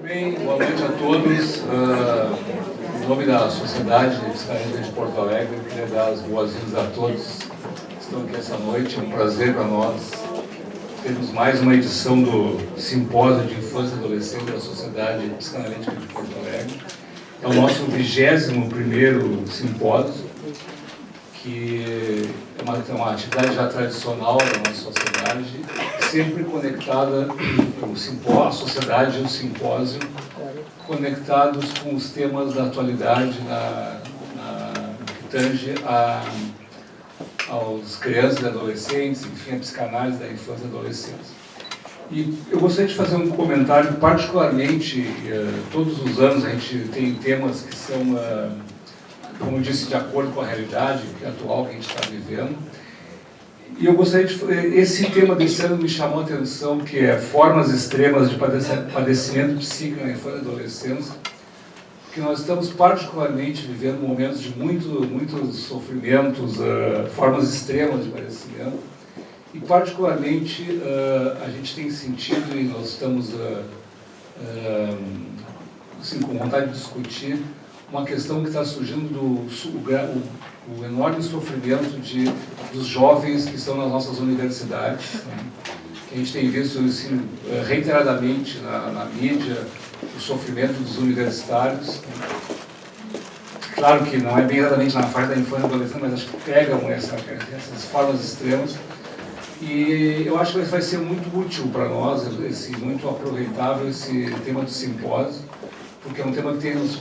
Bem, boa noite a todos. Em nome da Sociedade Psicanalítica de Porto Alegre, eu queria dar as boas-vindas a todos que estão aqui essa noite. É um prazer para nós termos mais uma edição do Simpósio de Infância e Adolescência da Sociedade Psicanalítica de Porto Alegre. É o nosso 21º simpósio, que é uma atividade já tradicional da nossa sociedade, sempre conectada, a sociedade e o simpósio, conectados com os temas da atualidade que tange aos crianças e adolescentes, enfim, a psicanálise da infância e adolescência. E eu gostaria de fazer um comentário, particularmente, todos os anos a gente tem temas que são, como eu disse, de acordo com a realidade atual que a gente está vivendo. E eu gostaria de... Esse tema desse ano me chamou a atenção, que é formas extremas de padecimento psíquico na infância e adolescência, porque nós estamos particularmente vivendo momentos de muitos sofrimentos, formas extremas de padecimento, e particularmente a gente tem sentido, e nós estamos assim, com vontade de discutir, uma questão que está surgindo o enorme sofrimento dos jovens que estão nas nossas universidades, né? Que a gente tem visto assim, reiteradamente na mídia, o sofrimento dos universitários, né? Claro que não é bem exatamente na fase da infância e adolescência, mas acho que pegam essas formas extremas. E eu acho que vai ser muito útil para nós, muito aproveitável esse tema do simpósio, porque é um tema que tem nos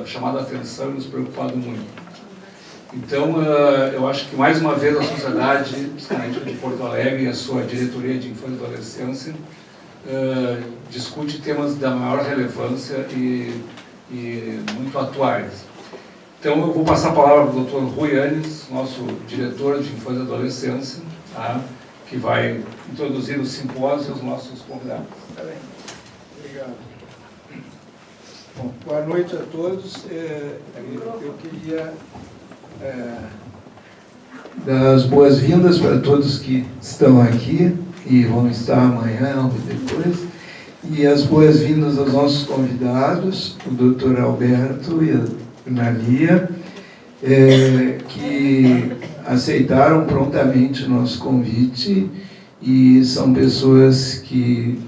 chamado a atenção e nos preocupado muito. Então, eu acho que, mais uma vez, a Sociedade Psicanalítica de Porto Alegre e a sua diretoria de infância e adolescência discute temas da maior relevância e muito atuais. Então, eu vou passar a palavra para o Dr. Rui Anes, nosso diretor de infância e adolescência, tá? Que vai introduzir o simpósio e os nossos convidados. Tá bem. Obrigado. Bom, boa noite a todos. Eu queria dar as boas-vindas para todos que estão aqui e vão estar amanhã ou depois, e as boas-vindas aos nossos convidados, o Dr. Alberto e a Analia, que aceitaram prontamente o nosso convite, e são pessoas que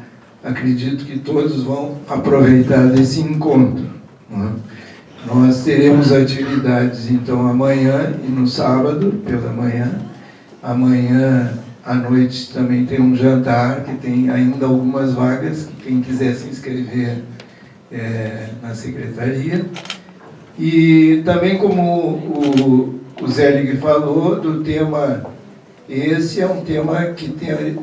acredito que todos vão aproveitar desse encontro, né? Nós teremos atividades, então, amanhã e no sábado, pela manhã. Amanhã à noite também tem um jantar, que tem ainda algumas vagas, que quem quiser se inscrever na secretaria. E também, como o Zelig falou, do tema... Esse é um tema que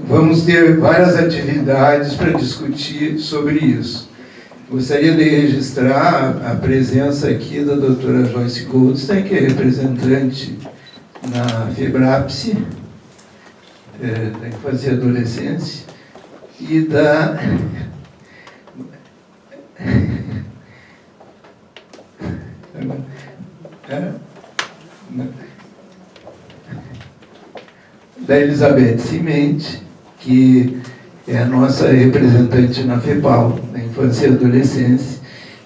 vamos ter várias atividades para discutir sobre isso. Gostaria de registrar a presença aqui da doutora Joyce Goldstein, que é representante na FEBRAPSE, da infância e adolescência, e da Elizabeth Cimente, que é a nossa representante na FEPAL, na infância e adolescência,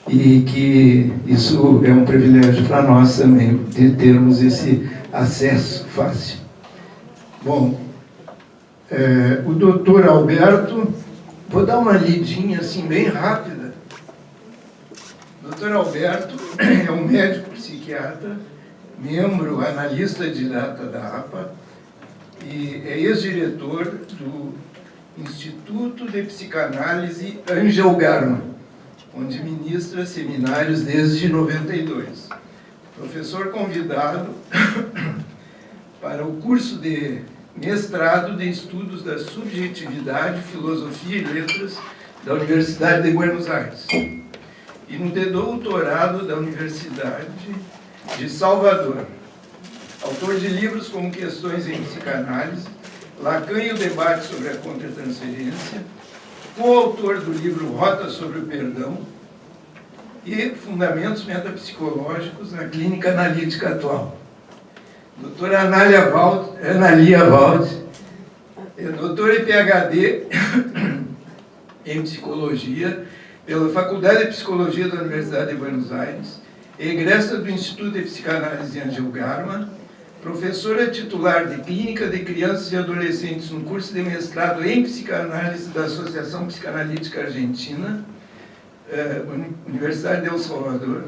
e que isso é um privilégio para nós também, de termos esse acesso fácil. Bom, o doutor Alberto, vou dar uma lidinha assim bem rápida. O doutor Alberto é um médico psiquiatra, membro, analista de data da APA, e é ex-diretor do Instituto de Psicanálise Angel Garma, onde ministra seminários desde 92. Professor convidado para o curso de mestrado de Estudos da Subjetividade, Filosofia e Letras da Universidade de Buenos Aires e no de doutorado da Universidade de Salvador. Autor de livros como Questões em Psicanálise, Lacan e o Debate sobre a Contratransferência, coautor do livro Rota sobre o Perdão e Fundamentos Metapsicológicos na Clínica Analítica Atual. Doutora Analia Wald é doutora e PhD em Psicologia pela Faculdade de Psicologia da Universidade de Buenos Aires, egressa do Instituto de Psicanálise Angel Garma, professora titular de Clínica de Crianças e Adolescentes no curso de mestrado em Psicanálise da Associação Psicanalítica Argentina, Universidade de El Salvador,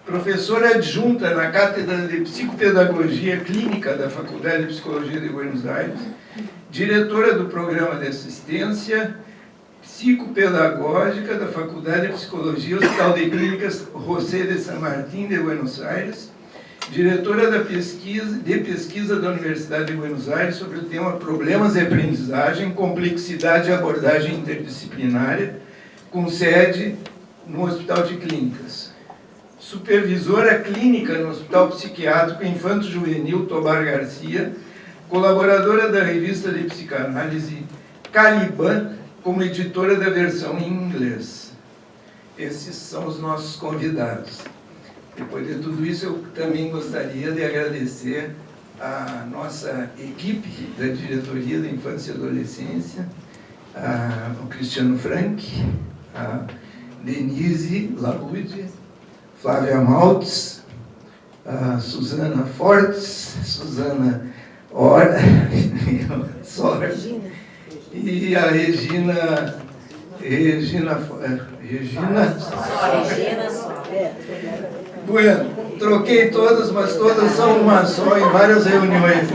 professora adjunta na Cátedra de Psicopedagogia Clínica da Faculdade de Psicologia de Buenos Aires, diretora do Programa de Assistência Psicopedagógica da Faculdade de Psicologia Hospital de Clínicas José de San Martín de Buenos Aires, diretora de pesquisa da Universidade de Buenos Aires sobre o tema Problemas de Aprendizagem, Complexidade e Abordagem Interdisciplinária, com sede no Hospital de Clínicas. Supervisora clínica no Hospital Psiquiátrico Infanto-Juvenil Tobar Garcia, colaboradora da revista de psicanálise Caliban, como editora da versão em inglês. Esses são os nossos convidados. Depois de tudo isso, eu também gostaria de agradecer a nossa equipe da Diretoria da Infância e Adolescência, o Cristiano Frank, a Denise Labude, Flávia Maltz, a Suzana Fortes, Suzana Sor, e a Regina. Bueno, troquei todas, mas todas são uma só em várias reuniões.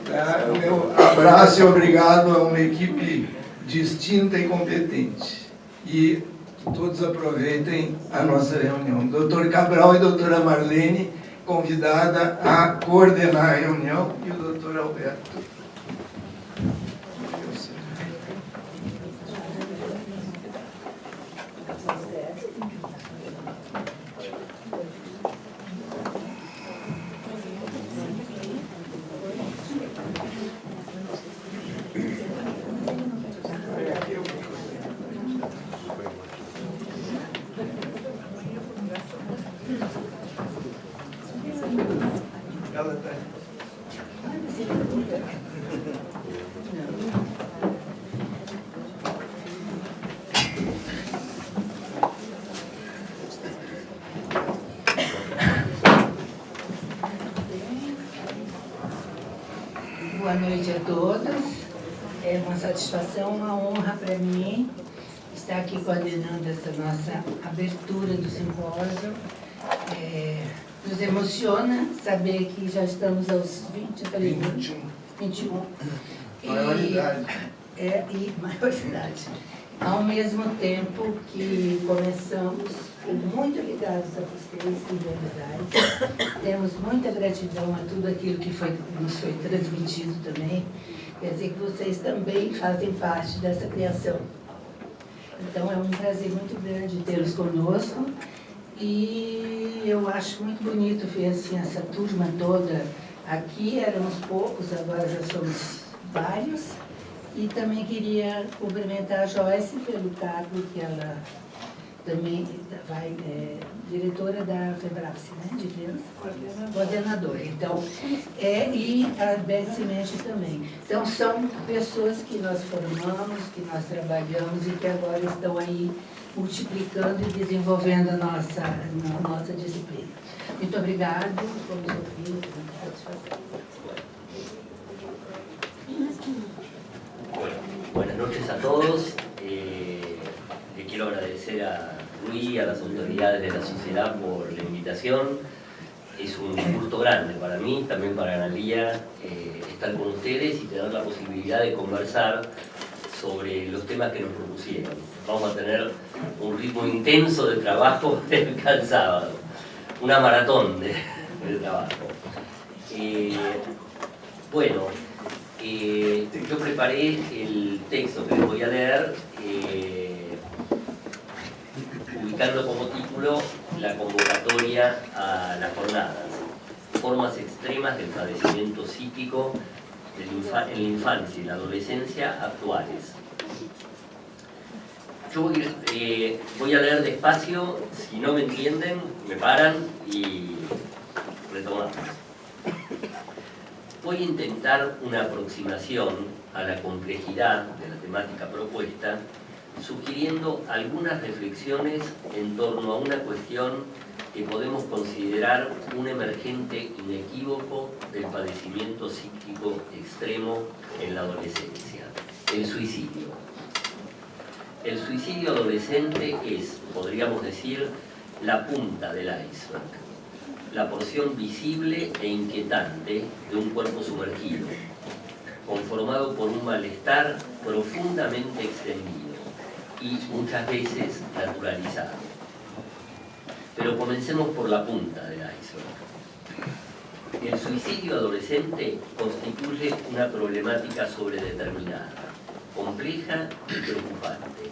Tá? O meu abraço e obrigado a uma equipe distinta e competente. E todos aproveitem a nossa reunião. Dr. Cabral e doutora Marlene, convidada a coordenar a reunião, e o doutor Alberto. Boa noite a todos. É uma satisfação, uma honra para mim estar aqui coordenando essa nossa abertura do simpósio. Nos emociona saber que já estamos aos 21. Maioridade. E maioridade. Ao mesmo tempo que começamos muito ligados a vocês em Buenos Aires. Temos muita gratidão a tudo aquilo que nos foi transmitido também. Quer dizer que vocês também fazem parte dessa criação. Então é um prazer muito grande tê-los conosco. E eu acho muito bonito ver assim, essa turma toda aqui. Éramos poucos, agora já somos vários. E também queria cumprimentar a Joyce pelo cargo que ela também vai, diretora da FEBRAPSE, né, de criança? Coordenadora. Então, e a Beth Cimente também. Então, são pessoas que nós formamos, que nós trabalhamos e que agora estão aí multiplicando e desenvolvendo a nossa disciplina. Muito obrigado, vamos ouvir, muita satisfação. Buenas noches a todos. Le quiero agradecer a Luis y a las autoridades de la sociedad por la invitación. Es un gusto grande para mí, también para Analía, estar con ustedes y tener la posibilidad de conversar sobre los temas que nos propusieron. Vamos a tener un ritmo intenso de trabajo hasta el sábado, una maratón de trabajo. Yo preparé el texto que les voy a leer ubicando como título la convocatoria a las jornadas, formas extremas del padecimiento psíquico en la infancia y la adolescencia actuales. Yo voy a leer despacio, si no me entienden, me paran y retomamos. Voy a intentar una aproximación a la complejidad de la temática propuesta sugiriendo algunas reflexiones en torno a una cuestión que podemos considerar un emergente inequívoco del padecimiento psíquico extremo en la adolescencia: el suicidio. El suicidio adolescente es, podríamos decir, la punta del iceberg, la porción visible e inquietante de un cuerpo sumergido, conformado por un malestar profundamente extendido y muchas veces naturalizado. Pero comencemos por la punta del iceberg. El suicidio adolescente constituye una problemática sobredeterminada, compleja y preocupante,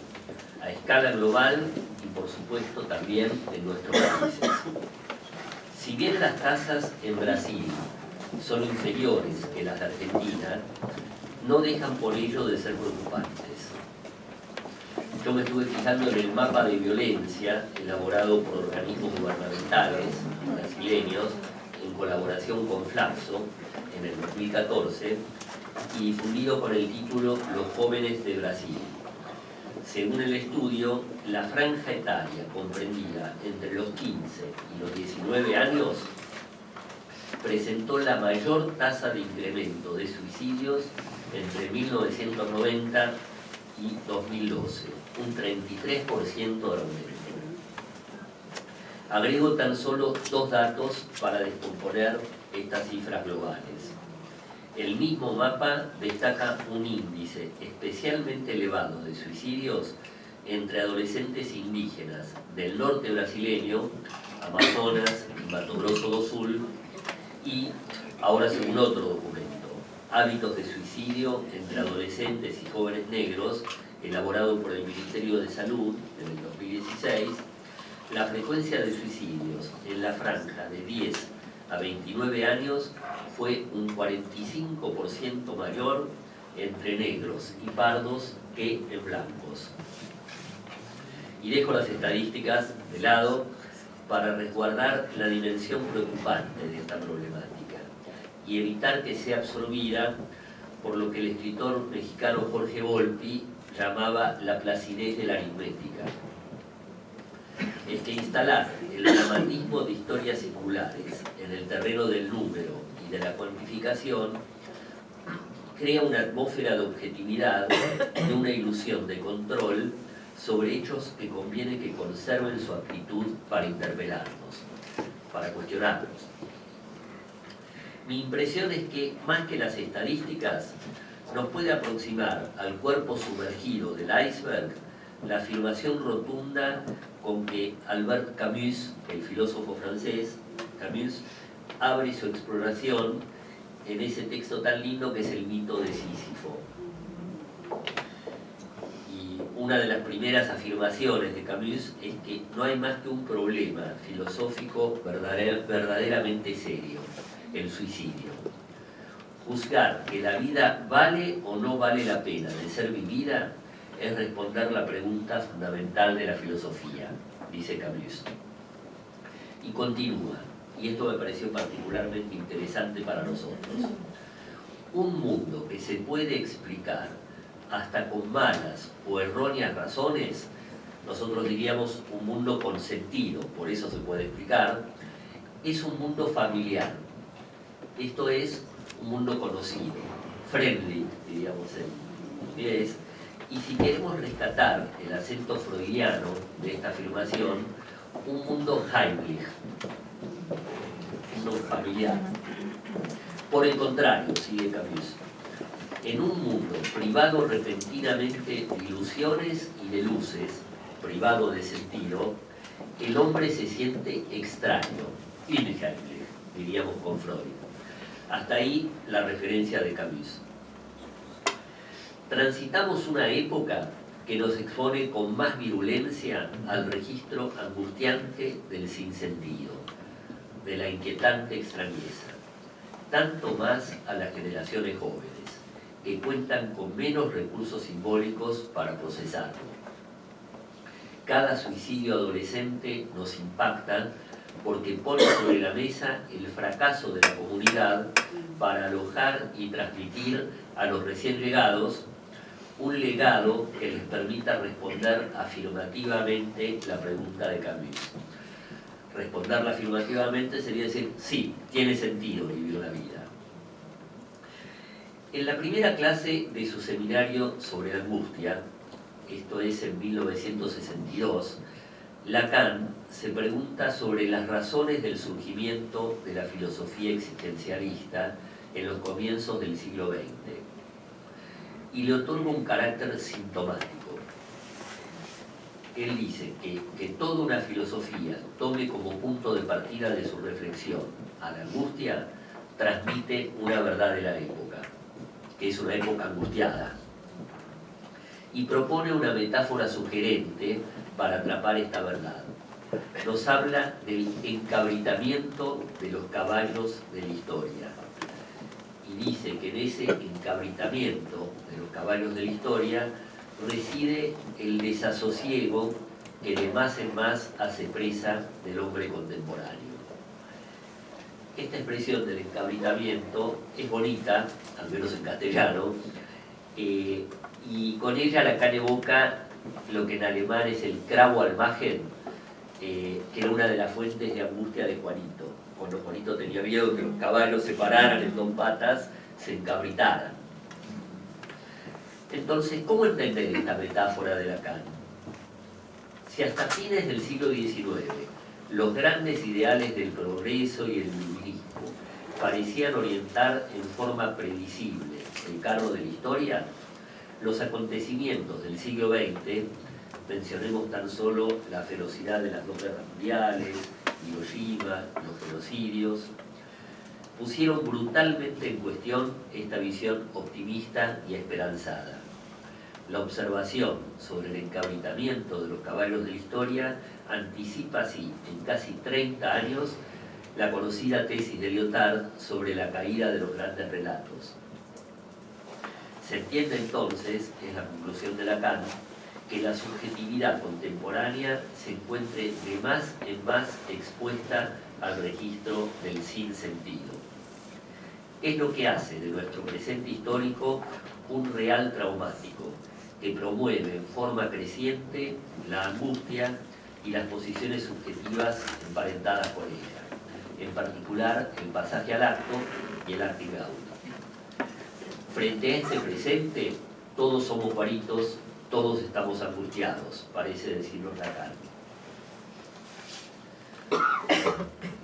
a escala global y por supuesto también en nuestros países. Si bien las tasas en Brasil son inferiores que las de Argentina, no dejan por ello de ser preocupantes. Yo me estuve fijando en el mapa de violencia elaborado por organismos gubernamentales brasileños en colaboración con Flaxo en el 2014 y difundido con el título Los jóvenes de Brasil. Según el estudio, la franja etaria comprendida entre los 15 y los 19 años presentó la mayor tasa de incremento de suicidios entre 1990 y 2012, un 33% de aumento. Agrego tan solo dos datos para descomponer estas cifras globales. El mismo mapa destaca un índice especialmente elevado de suicidios entre adolescentes indígenas del norte brasileño, Amazonas y Mato Grosso do Sul, y, ahora según otro documento, Hábitos de suicidio entre adolescentes y jóvenes negros, elaborado por el Ministerio de Salud en el 2016, la frecuencia de suicidios en la franja de 10 a 29 años fue un 45% mayor entre negros y pardos que en blancos. Y dejo las estadísticas de lado para resguardar la dimensión preocupante de esta problemática y evitar que sea absorbida por lo que el escritor mexicano Jorge Volpi llamaba la placidez de la aritmética. Es que instalar el dramatismo de historias seculares en el terreno del número y de la cuantificación crea una atmósfera de objetividad, de una ilusión de control sobre hechos que conviene que conserven su aptitud para interpelarnos, para cuestionarnos. Mi impresión es que, más que las estadísticas, nos puede aproximar al cuerpo sumergido del iceberg la afirmación rotunda con que Albert Camus, el filósofo francés Camus, abre su exploración en ese texto tan lindo que es el mito de Sísifo. Y una de las primeras afirmaciones de Camus es que no hay más que un problema filosófico verdaderamente serio: el suicidio. Juzgar que la vida vale o no vale la pena de ser vivida es responder la pregunta fundamental de la filosofía, dice Camus. Y continúa, y esto me pareció particularmente interesante para nosotros. Un mundo que se puede explicar hasta con malas o erróneas razones, nosotros diríamos un mundo con sentido, por eso se puede explicar, es un mundo familiar. Esto es un mundo conocido, friendly, diríamos en inglés. Y si queremos rescatar el acento freudiano de esta afirmación, un mundo heimlich, un mundo familiar. Por el contrario, sigue Camus, en un mundo privado repentinamente de ilusiones y de luces, privado de sentido, el hombre se siente extraño, inheimlich, diríamos con Freud. Hasta ahí la referencia de Camus. Transitamos una época que nos expone con más virulencia al registro angustiante del sinsentido, de la inquietante extrañeza, tanto más a las generaciones jóvenes, que cuentan con menos recursos simbólicos para procesarlo. Cada suicidio adolescente nos impacta porque pone sobre la mesa el fracaso de la comunidad para alojar y transmitir a los recién llegados un legado que les permita responder afirmativamente la pregunta de Camus. Responderla afirmativamente sería decir, sí, tiene sentido vivir una vida. En la primera clase de su seminario sobre angustia, esto es en 1962, Lacan se pregunta sobre las razones del surgimiento de la filosofía existencialista en los comienzos del siglo XX y le otorga un carácter sintomático. Él dice que toda una filosofía tome como punto de partida de su reflexión a la angustia, transmite una verdad de la época, que es una época angustiada, y propone una metáfora sugerente para atrapar esta verdad. Nos habla del encabritamiento de los caballos de la historia, y dice que en ese encabritamiento de los caballos de la historia reside el desasosiego que de más en más hace presa del hombre contemporáneo. Esta expresión del encabritamiento es bonita, al menos en castellano, y con ella Lacan evoca lo que en alemán es el Graualmachen, que era una de las fuentes de angustia de Juanito. Cuando Juanito tenía miedo que los caballos se pararan en dos patas, se encabritaran. Entonces, ¿cómo entender esta metáfora de Lacan? Si hasta fines del siglo XIX los grandes ideales del progreso y el nihilismo parecían orientar en forma previsible el carro de la historia, los acontecimientos del siglo XX, mencionemos tan solo la ferocidad de las dos guerras mundiales, Hiroshima, los genocidios, pusieron brutalmente en cuestión esta visión optimista y esperanzada. La observación sobre el encabritamiento de los caballos de la historia anticipa así, en casi 30 años, la conocida tesis de Lyotard sobre la caída de los grandes relatos. Se entiende entonces, es la conclusión de Lacan, que la subjetividad contemporánea se encuentre de más en más expuesta al registro del sinsentido. Es lo que hace de nuestro presente histórico un real traumático, que promueve en forma creciente la angustia y las posiciones subjetivas emparentadas con ella, en particular el pasaje al acto y el acting out. Frente a este presente, todos somos guaritos, todos estamos angustiados, parece decirnos Lacan.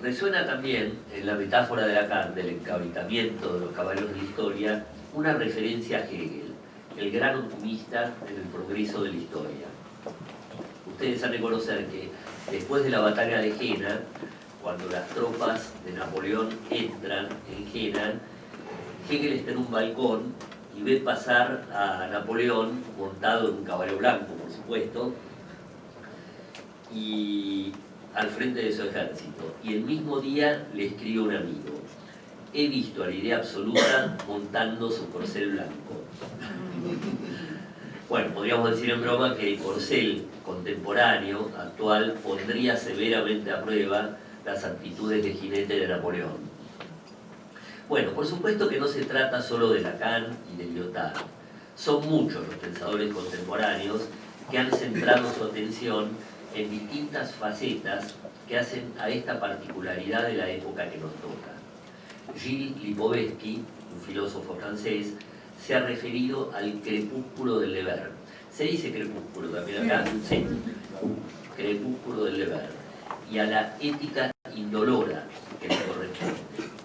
Resuena también en la metáfora de Lacan del encabritamiento de los caballos de la historia una referencia a Hegel, el gran optimista en el progreso de la historia. Ustedes han de conocer que después de la batalla de Jena, cuando las tropas de Napoleón entran en Jena, Hegel está en un balcón y ve pasar a Napoleón montado en un caballo blanco, por supuesto, y al frente de su ejército. Y el mismo día le escribe a un amigo: he visto a la idea absoluta montando su corcel blanco. Bueno, podríamos decir en broma que el corcel contemporáneo, actual, pondría severamente a prueba las aptitudes de jinete de Napoleón. Bueno, por supuesto que no se trata solo de Lacan y de Lyotard. Son muchos los pensadores contemporáneos que han centrado su atención en distintas facetas que hacen a esta particularidad de la época que nos toca. Gilles Lipovetsky, un filósofo francés, se ha referido al crepúsculo del deber. ¿Se dice crepúsculo también acá? Sí. Crepúsculo del deber. Y a la ética indolora que le corresponde.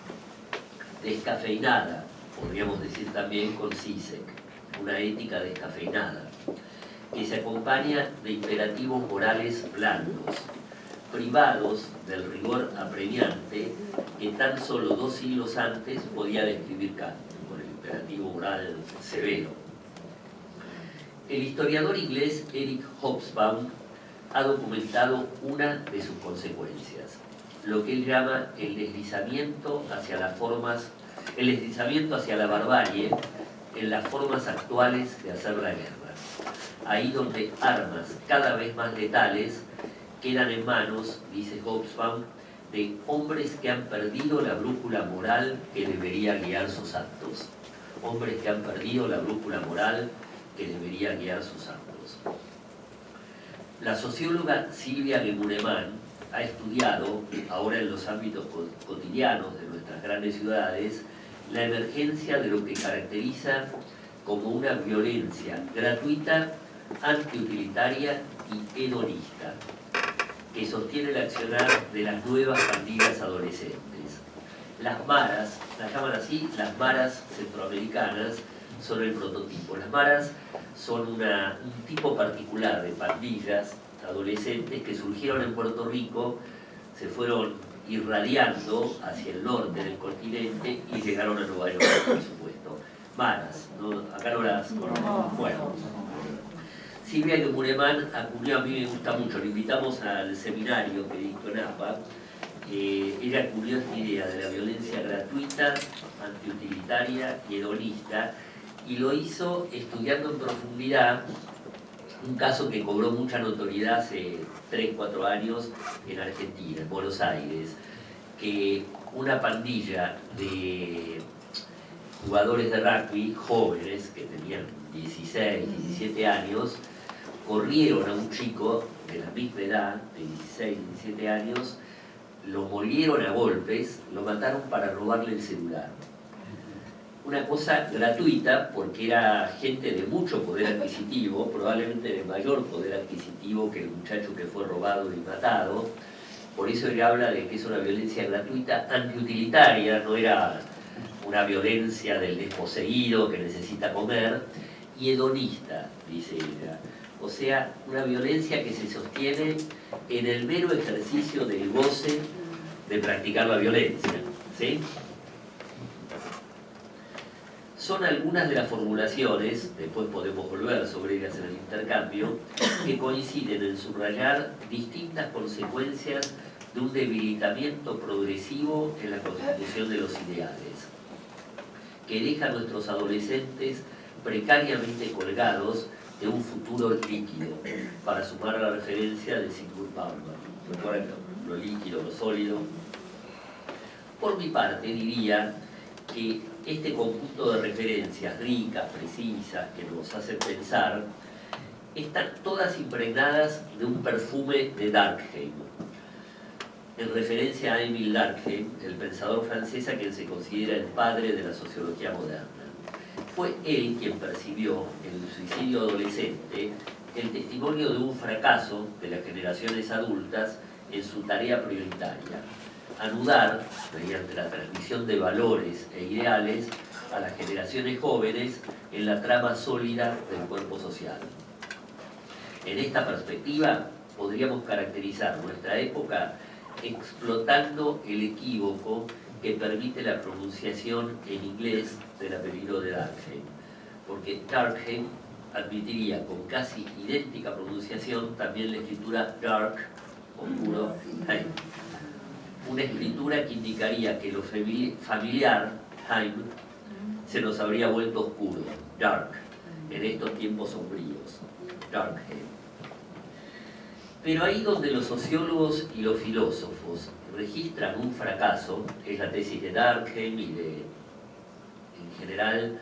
Descafeinada, podríamos decir también con Zizek, una ética descafeinada, que se acompaña de imperativos morales blandos, privados del rigor apremiante que tan solo 2 siglos antes podía describir Kant, con el imperativo moral severo. El historiador inglés Eric Hobsbawm ha documentado una de sus consecuencias, lo que él llama el deslizamiento hacia las formas, el deslizamiento hacia la barbarie en las formas actuales de hacer la guerra. Ahí donde armas cada vez más letales quedan en manos, dice Hobsbawm, de hombres que han perdido la brújula moral que debería guiar sus actos. Hombres que han perdido la brújula moral que debería guiar sus actos. La socióloga Silvia Gemureman ha estudiado, ahora en los ámbitos cotidianos de nuestras grandes ciudades, la emergencia de lo que caracteriza como una violencia gratuita, antiutilitaria y hedonista, que sostiene el accionar de las nuevas pandillas adolescentes. Las maras, las llaman así, las maras centroamericanas, son el prototipo. Las maras son un tipo particular de pandillas adolescentes que surgieron en Puerto Rico, se fueron irradiando hacia el norte del continente y llegaron a Nueva York, por supuesto. Maras, ¿no? Acá no las conocemos. Bueno, Silvia Gemureman acudió, a mí me gusta mucho, le invitamos al seminario que dictó en APA. Ella acudió esta idea de la violencia gratuita, antiutilitaria y hedonista, y lo hizo estudiando en profundidad un caso que cobró mucha notoriedad hace 3-4 años en Argentina, en Buenos Aires, que una pandilla de jugadores de rugby jóvenes que tenían 16, 17 años, corrieron a un chico de la misma edad, de 16, 17 años, lo molieron a golpes, lo mataron para robarle el celular. Una cosa gratuita, porque era gente de mucho poder adquisitivo, probablemente de mayor poder adquisitivo que el muchacho que fue robado y matado. Por eso él habla de que es una violencia gratuita, antiutilitaria, no era una violencia del desposeído que necesita comer, y hedonista, dice ella. O sea, una violencia que se sostiene en el mero ejercicio del goce de practicar la violencia, ¿sí? Son algunas de las formulaciones, después podemos volver sobre ellas en el intercambio, que coinciden en subrayar distintas consecuencias de un debilitamiento progresivo en la constitución de los ideales, que deja a nuestros adolescentes precariamente colgados de un futuro líquido, para sumar a la referencia de Sigmund Bauman. Recuerden lo líquido, lo sólido. Por mi parte diría que este conjunto de referencias ricas, precisas, que nos hacen pensar, están todas impregnadas de un perfume de Durkheim, en referencia a Émile Durkheim, el pensador francés a quien se considera el padre de la sociología moderna. Fue él quien percibió en el suicidio adolescente el testimonio de un fracaso de las generaciones adultas en su tarea prioritaria: anudar, mediante la transmisión de valores e ideales, a las generaciones jóvenes en la trama sólida del cuerpo social. En esta perspectiva, podríamos caracterizar nuestra época explotando el equívoco que permite la pronunciación en inglés del apellido de Durkheim, porque Durkheim admitiría con casi idéntica pronunciación también la escritura dark, oscuro, Heim. Una escritura que indicaría que lo familiar, Heim, se nos habría vuelto oscuro, dark, en estos tiempos sombríos, Durkheim. Pero ahí donde los sociólogos y los filósofos registran un fracaso, es la tesis de Durkheim y de, en general,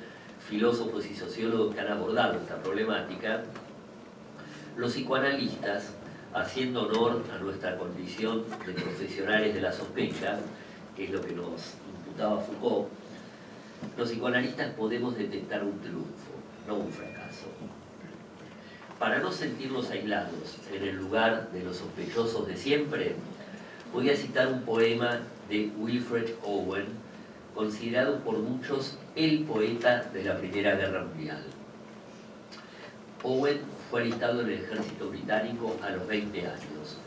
filósofos y sociólogos que han abordado esta problemática, los psicoanalistas, haciendo honor a nuestra condición de profesionales de la sospecha, que es lo que nos imputaba Foucault, los psicoanalistas podemos detectar un triunfo, no un fracaso. Para no sentirnos aislados en el lugar de los sospechosos de siempre, voy a citar un poema de Wilfred Owen, considerado por muchos el poeta de la Primera Guerra Mundial. Owen fue alistado en el ejército británico a los 20 años.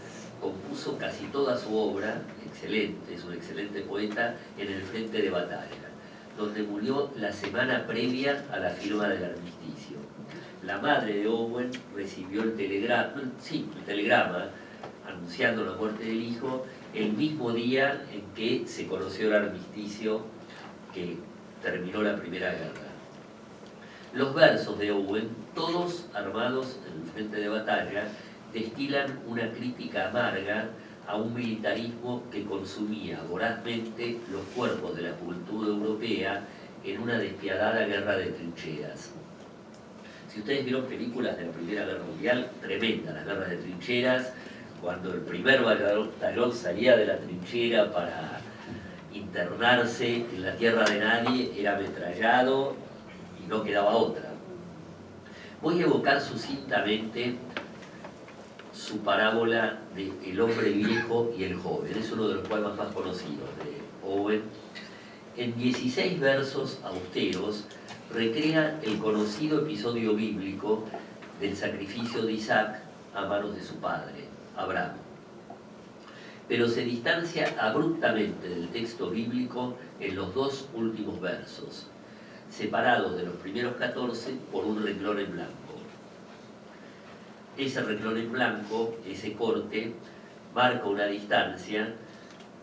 Compuso casi toda su obra, excelente, es un excelente poeta, en el frente de batalla, donde murió la semana previa a la firma del armisticio. La madre de Owen recibió el telegrama anunciando la muerte del hijo el mismo día en que se conoció el armisticio que terminó la Primera Guerra. Los versos de Owen, todos armados en el frente de batalla, destilan una crítica amarga a un militarismo que consumía vorazmente los cuerpos de la juventud europea en una despiadada guerra de trincheras. Si ustedes vieron películas de la Primera Guerra Mundial, tremenda, las guerras de trincheras, cuando el primer batallón salía de la trinchera para internarse en la tierra de nadie, era ametrallado y no quedaba otra. Voy a evocar sucintamente su parábola de El hombre viejo y el joven. Es uno de los poemas más conocidos de Owen. En 16 versos austeros recrea el conocido episodio bíblico del sacrificio de Isaac a manos de su padre, Abraham. Pero se distancia abruptamente del texto bíblico en los dos últimos versos, separados de los primeros 14 por un renglón en blanco. Ese renglón en blanco, ese corte, marca una distancia,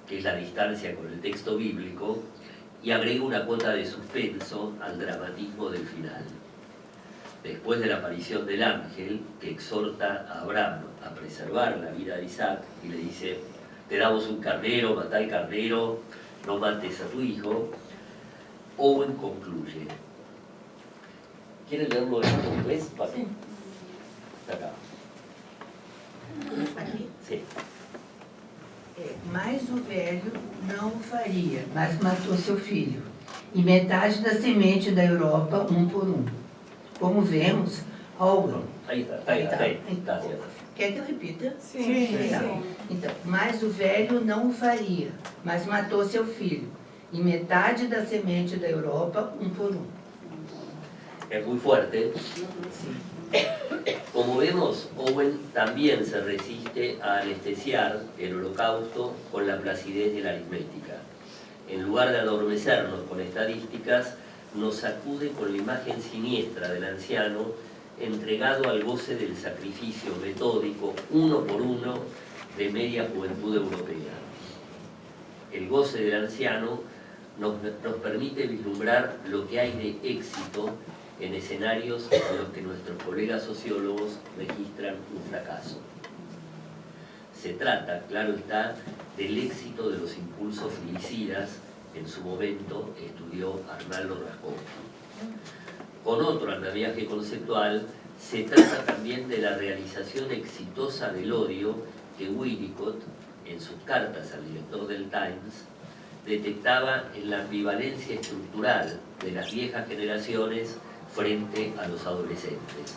que es la distancia con el texto bíblico, y agrega una cuota de suspenso al dramatismo del final. Después de la aparición del ángel, que exhorta a Abraham a preservar la vida de Isaac, y le dice: te damos un carnero, matá al carnero, no mates a tu hijo, Owen concluye. ¿Quieren leerlo en inglés? Sí. Está acá. Aqui. Sí. Mas o velho não o faria, mas matou seu filho, e metade da semente da Europa, por Como vemos, Owen. Ahí está ahí. Gracias. Quer que eu repita? Sim. Então, mas o velho não o faria, mas matou seu filho, e metade da semente da Europa, por Es muy fuerte. Como vemos, Owen también se resiste a anestesiar el holocausto con la placidez de la aritmética. En lugar de adormecernos con estadísticas, nos sacude con la imagen siniestra del anciano entregado al goce del sacrificio metódico, uno por uno, de media juventud europea. El goce del anciano nos permite vislumbrar lo que hay de éxito en escenarios en los que nuestros colegas sociólogos registran un fracaso. Se trata, claro está, del éxito de los impulsos filicidas, en su momento estudió Arnaldo Raskowski. Con otro andamiaje conceptual, se trata también de la realización exitosa del odio que Winnicott, en sus cartas al director del Times, detectaba en la ambivalencia estructural de las viejas generaciones frente a los adolescentes.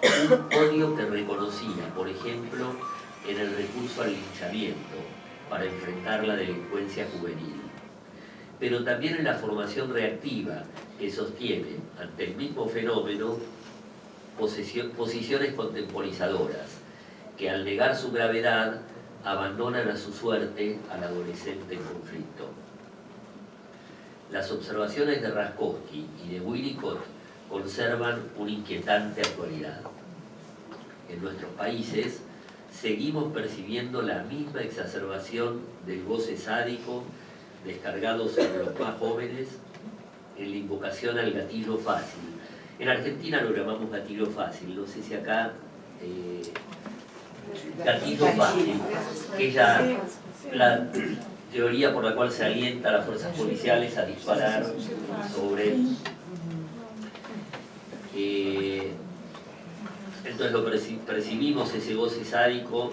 Un odio que reconocía, por ejemplo, en el recurso al linchamiento para enfrentar la delincuencia juvenil, pero también en la formación reactiva que sostiene ante el mismo fenómeno posiciones contemporizadoras que, al negar su gravedad, abandonan a su suerte al adolescente en conflicto. Las observaciones de Raskowski y de Winnicott conservan una inquietante actualidad. En nuestros países seguimos percibiendo la misma exacerbación del goce sádico descargado sobre los más jóvenes en la invocación al gatillo fácil. En Argentina lo llamamos gatillo fácil, no sé si acá gatillo fácil, que es la teoría por la cual se alienta a las fuerzas policiales a disparar sobre... entonces lo percibimos, ese goce sádico,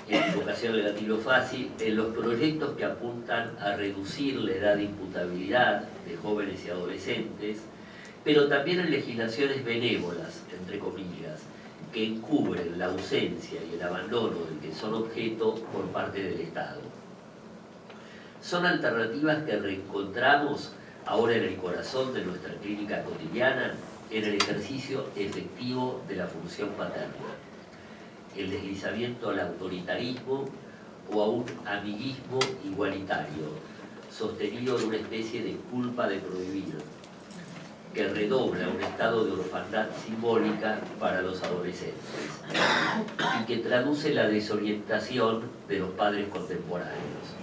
en invocación al gatillo fácil, en los proyectos que apuntan a reducir la edad de imputabilidad de jóvenes y adolescentes, pero también en legislaciones benévolas, entre comillas, que encubren la ausencia y el abandono del que son objeto por parte del Estado. Son alternativas que reencontramos ahora en el corazón de nuestra clínica cotidiana, en el ejercicio efectivo de la función paterna, el deslizamiento al autoritarismo o a un amiguismo igualitario, sostenido en una especie de culpa de prohibir, que redobla un estado de orfandad simbólica para los adolescentes y que traduce la desorientación de los padres contemporáneos.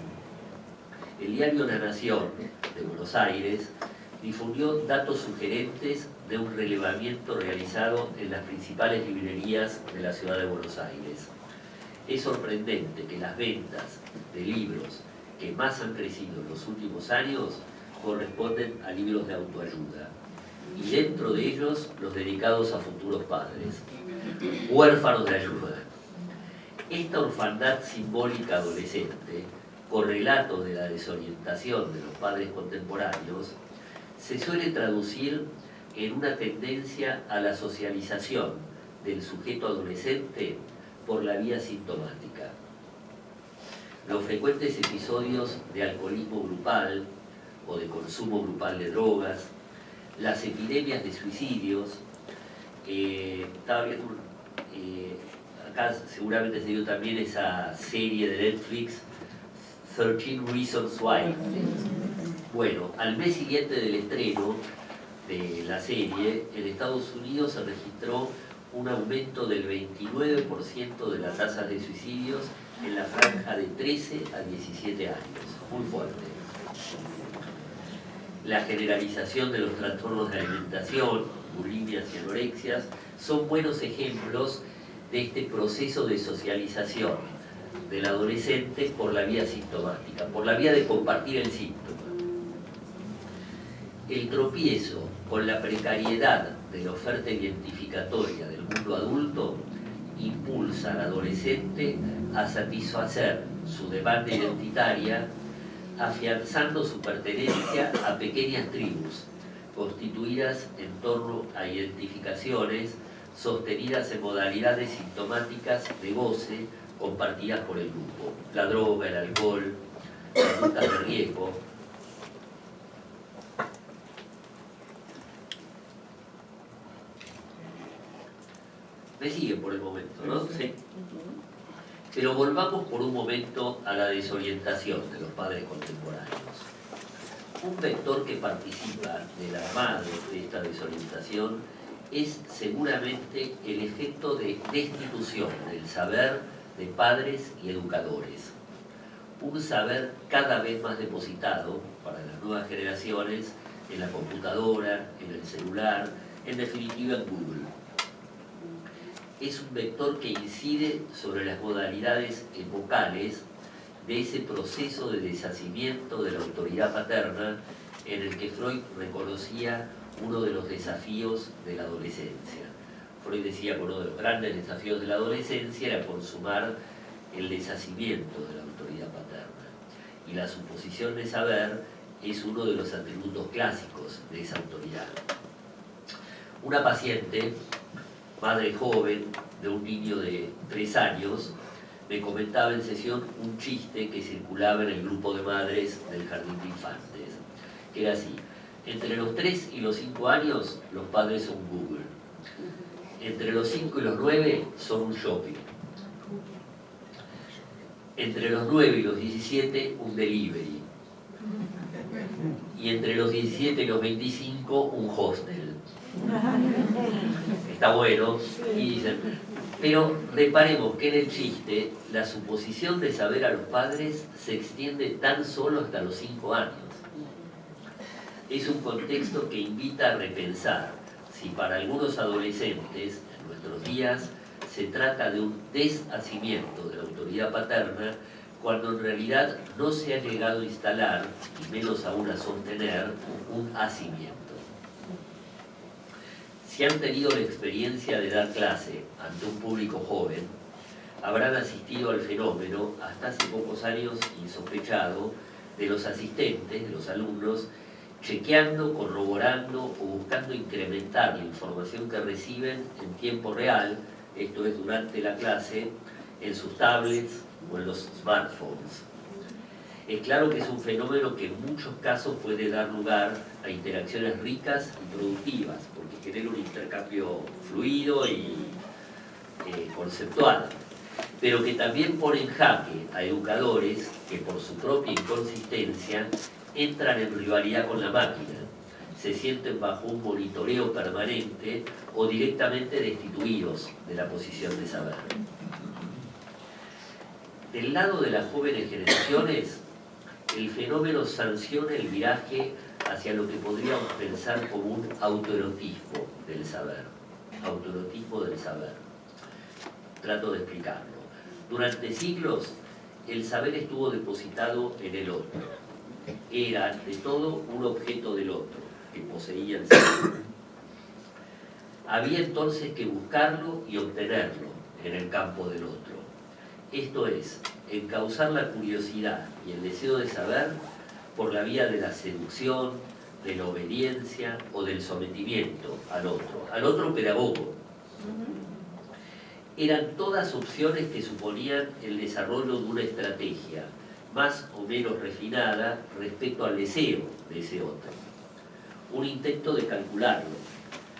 El diario La Nación de Buenos Aires difundió datos sugerentes de un relevamiento realizado en las principales librerías de la ciudad de Buenos Aires. Es sorprendente que las ventas de libros que más han crecido en los últimos años corresponden a libros de autoayuda. y dentro de ellos los dedicados a futuros padres, huérfanos de ayuda. Esta orfandad simbólica adolescente, correlato de la desorientación de los padres contemporáneos, se suele traducir en una tendencia a la socialización del sujeto adolescente por la vía sintomática. Los frecuentes episodios de alcoholismo grupal o de consumo grupal de drogas, las epidemias de suicidios, estaba viendo, acá seguramente se dio también esa serie de Netflix, 13 Reasons Why. Bueno, al mes siguiente del estreno de la serie, en Estados Unidos se registró un aumento del 29% de las tasas de suicidios en la franja de 13 a 17 años, muy fuerte. La generalización de los trastornos de alimentación, bulimias y anorexias, son buenos ejemplos de este proceso de socialización del adolescente por la vía sintomática, por la vía de compartir el síntoma. El tropiezo con la precariedad de la oferta identificatoria del mundo adulto impulsa al adolescente a satisfacer su demanda identitaria, afianzando su pertenencia a pequeñas tribus, constituidas en torno a identificaciones sostenidas en modalidades sintomáticas de goce compartidas por el grupo. La droga, el alcohol, conductas de riesgo. Me siguen por el momento, ¿no? Sí. Pero volvamos por un momento a la desorientación de los padres contemporáneos. Un vector que participa del armado de esta desorientación es seguramente el efecto de destitución del saber de padres y educadores. Un saber cada vez más depositado para las nuevas generaciones en la computadora, en el celular, en definitiva en Google. Es un vector que incide sobre las modalidades epocales de ese proceso de deshacimiento de la autoridad paterna en el que Freud reconocía uno de los desafíos de la adolescencia. Freud decía que uno de los grandes desafíos de la adolescencia era consumar el deshacimiento de la autoridad paterna. Y la suposición de saber es uno de los atributos clásicos de esa autoridad. Una paciente, madre joven de un niño de 3 años, me comentaba en sesión un chiste que circulaba en el grupo de madres del jardín de infantes, que era así: entre los 3 y los 5 años los padres son Google, entre los 5 y los 9 son un shopping, entre los 9 y los 17 un delivery, y entre los 17 y los 25 un hostel. Está bueno, y dicen, pero reparemos que en el chiste la suposición de saber a los padres se extiende tan solo hasta los 5 años. Es un contexto que invita a repensar si para algunos adolescentes en nuestros días se trata de un deshacimiento de la autoridad paterna, cuando en realidad no se ha llegado a instalar, y menos aún a sostener, un hacimiento. Si han tenido la experiencia de dar clase ante un público joven, habrán asistido al fenómeno, hasta hace pocos años insospechado, de los asistentes, de los alumnos, chequeando, corroborando o buscando incrementar la información que reciben en tiempo real, esto es durante la clase, en sus tablets o en los smartphones. Es claro que es un fenómeno que en muchos casos puede dar lugar a interacciones ricas y productivas, porque genera un intercambio fluido y conceptual, pero que también pone en jaque a educadores que por su propia inconsistencia entran en rivalidad con la máquina, se sienten bajo un monitoreo permanente o directamente destituidos de la posición de saber. Del lado de las jóvenes generaciones, el fenómeno sanciona el viraje hacia lo que podríamos pensar como un autoerotismo del saber. Autoerotismo del saber. Trato de explicarlo. Durante siglos, el saber estuvo depositado en el otro. Era, ante todo, un objeto del otro, que poseía el saber. Había entonces que buscarlo y obtenerlo en el campo del otro. Esto es, encauzar la curiosidad y el deseo de saber por la vía de la seducción, de la obediencia o del sometimiento al otro pedagogo. Eran todas opciones que suponían el desarrollo de una estrategia más o menos refinada respecto al deseo de ese otro. Un intento de calcularlo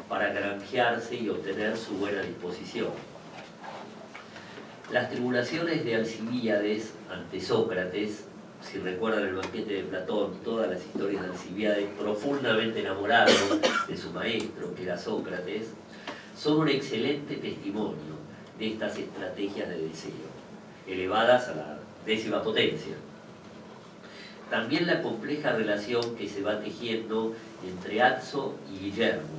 para granjearse y obtener su buena disposición. Las tribulaciones de Alcibíades ante Sócrates, si recuerdan el banquete de Platón, todas las historias de Alcibíades, profundamente enamorado de su maestro, que era Sócrates, son un excelente testimonio de estas estrategias de deseo, elevadas a la 10ª potencia. También la compleja relación que se va tejiendo entre Azzo y Guillermo,